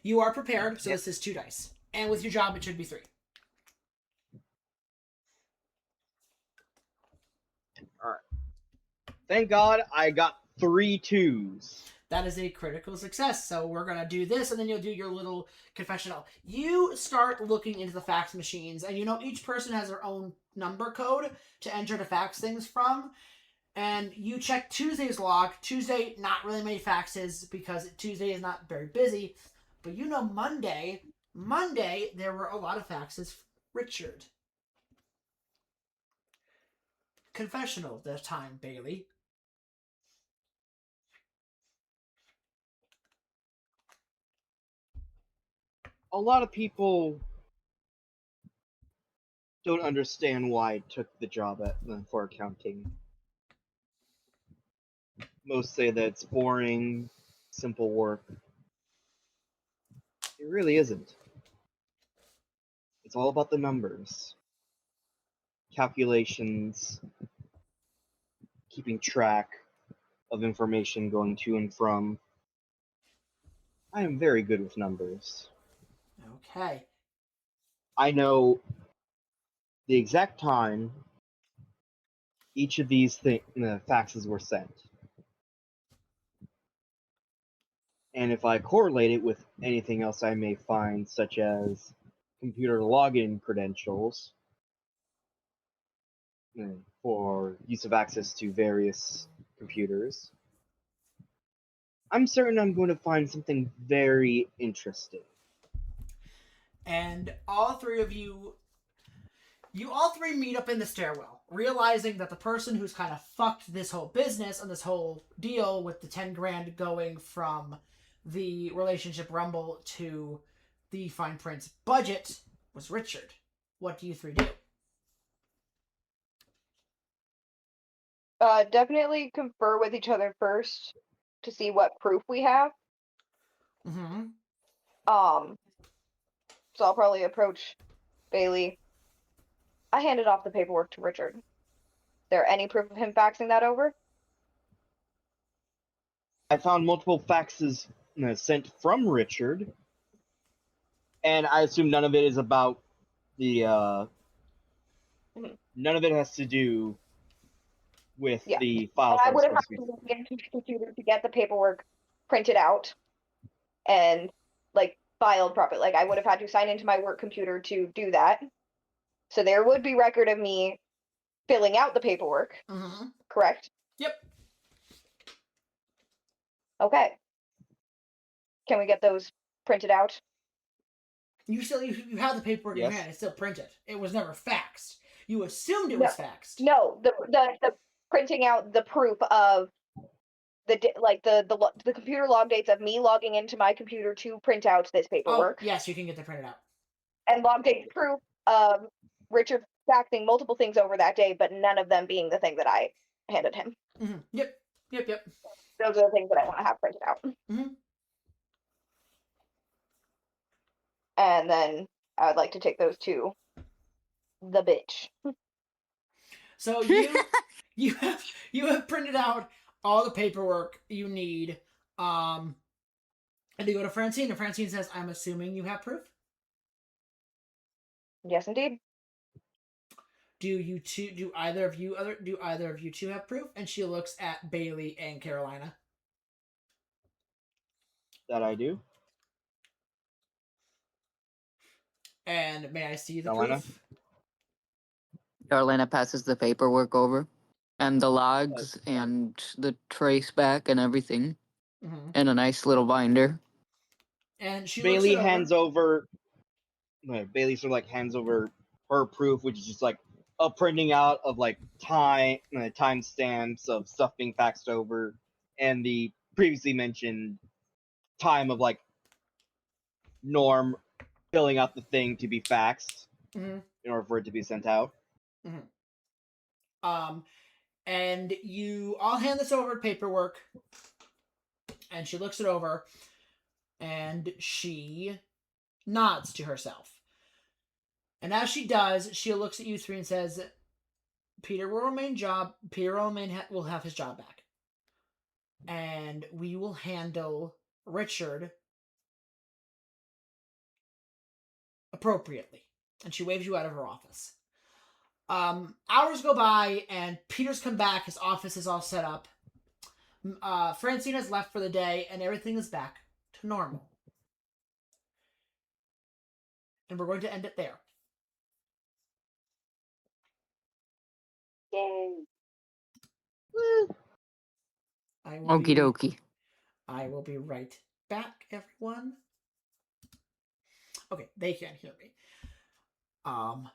You are prepared, so Yep. this is 2 dice. And with your job, it should be 3. Alright. Thank God I got 3 2s. That is a critical success. So we're going to do this, and then you'll do your little confessional. You start looking into the fax machines, and you know each person has their own number code to enter to fax things from. And you check Tuesday's log. Tuesday, not really many faxes because Tuesday is not very busy. But you know Monday, there were a lot of faxes. Richard. Confessional this time, Bailee. A lot of people don't understand why I took the job for accounting. Most say that it's boring, simple work. It really isn't. It's all about the numbers, calculations, keeping track of information going to and from. I am very good with numbers. Okay. I know the exact time each of these faxes were sent. And if I correlate it with anything else I may find, such as computer login credentials for use of access to various computers, I'm certain I'm going to find something very interesting. And all three of you all three meet up in the stairwell, realizing that the person who's kind of fucked this whole business and this whole deal with the 10 grand going from the relationship rumble to the fine print's budget was Richard. What do you three do? Definitely confer with each other first to see what proof we have. Mm-hmm. So I'll probably approach Bailee. I handed off the paperwork to Richard. Is there any proof of him faxing that over? I found multiple faxes sent from Richard, and I assume none of it is about the. None of it has to do with the files. I would have had to log into the computer to get the paperwork printed out and like filed properly. Like I would have had to sign into my work computer to do that. So there would be record of me filling out the paperwork. Mm-hmm. Correct? Yep. Okay. Can we get those printed out? You have the paperwork in your hand. It's still printed. It was never faxed. You assumed it was faxed. No, the printing out the proof of the computer log dates of me logging into my computer to print out this paperwork. Oh, yes, you can get that printed out. And log date proof Richard faxing multiple things over that day, but none of them being the thing that I handed him. Mm-hmm. Yep. Those are the things that I want to have printed out. Mm-hmm. And then I would like to take those to the bitch. So you have printed out all the paperwork you need. And you go to Francine, and Francine says, "I'm assuming you have proof." Yes, indeed. Do either of you two have proof? And she looks at Bailee and Carolina. That I do. And may I see the Carolina? proof? Carolina passes the paperwork over, and the logs, and the trace back, and everything, Mm-hmm. in a nice little binder. And she Bailee looks it hands over. Bailee sort of like hands over her proof, which is just like a printing out of like time stamps of stuff being faxed over, and the previously mentioned time of like Norm filling out the thing to be faxed Mm-hmm. in order for it to be sent out. Mm-hmm. And you all hand this over paperwork, and she looks it over, and she nods to herself. And as she does, she looks at you three and says, Peter will have his job back. And we will handle Richard appropriately. And she waves you out of her office. Hours go by, and Peter's come back. His office is all set up. Francine has left for the day, and everything is back to normal. And we're going to end it there. Yay. Okie dokie. I will be right back, everyone. Okay, they can't hear me.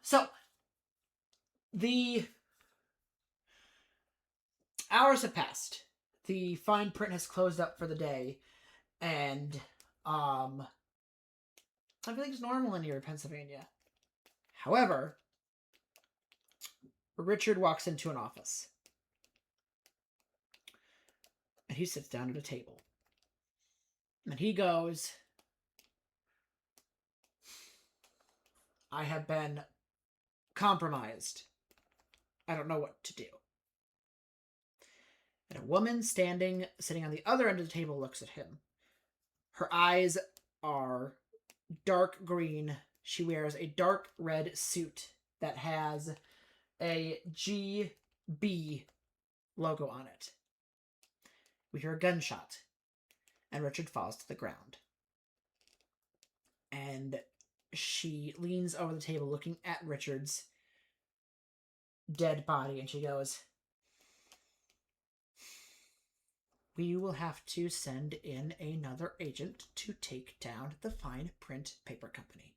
So the hours have passed. The fine print has closed up for the day, and everything's normal in here in Pennsylvania. However, Richard walks into an office, and he sits down at a table, and he goes, I have been compromised. I don't know what to do. And a woman sitting on the other end of the table looks at him. Her eyes are dark green. She wears a dark red suit that has a GB logo on it. We hear a gunshot, and Richard falls to the ground. And she leans over the table looking at Richard's dead body, and she goes, we will have to send in another agent to take down the fine print paper company.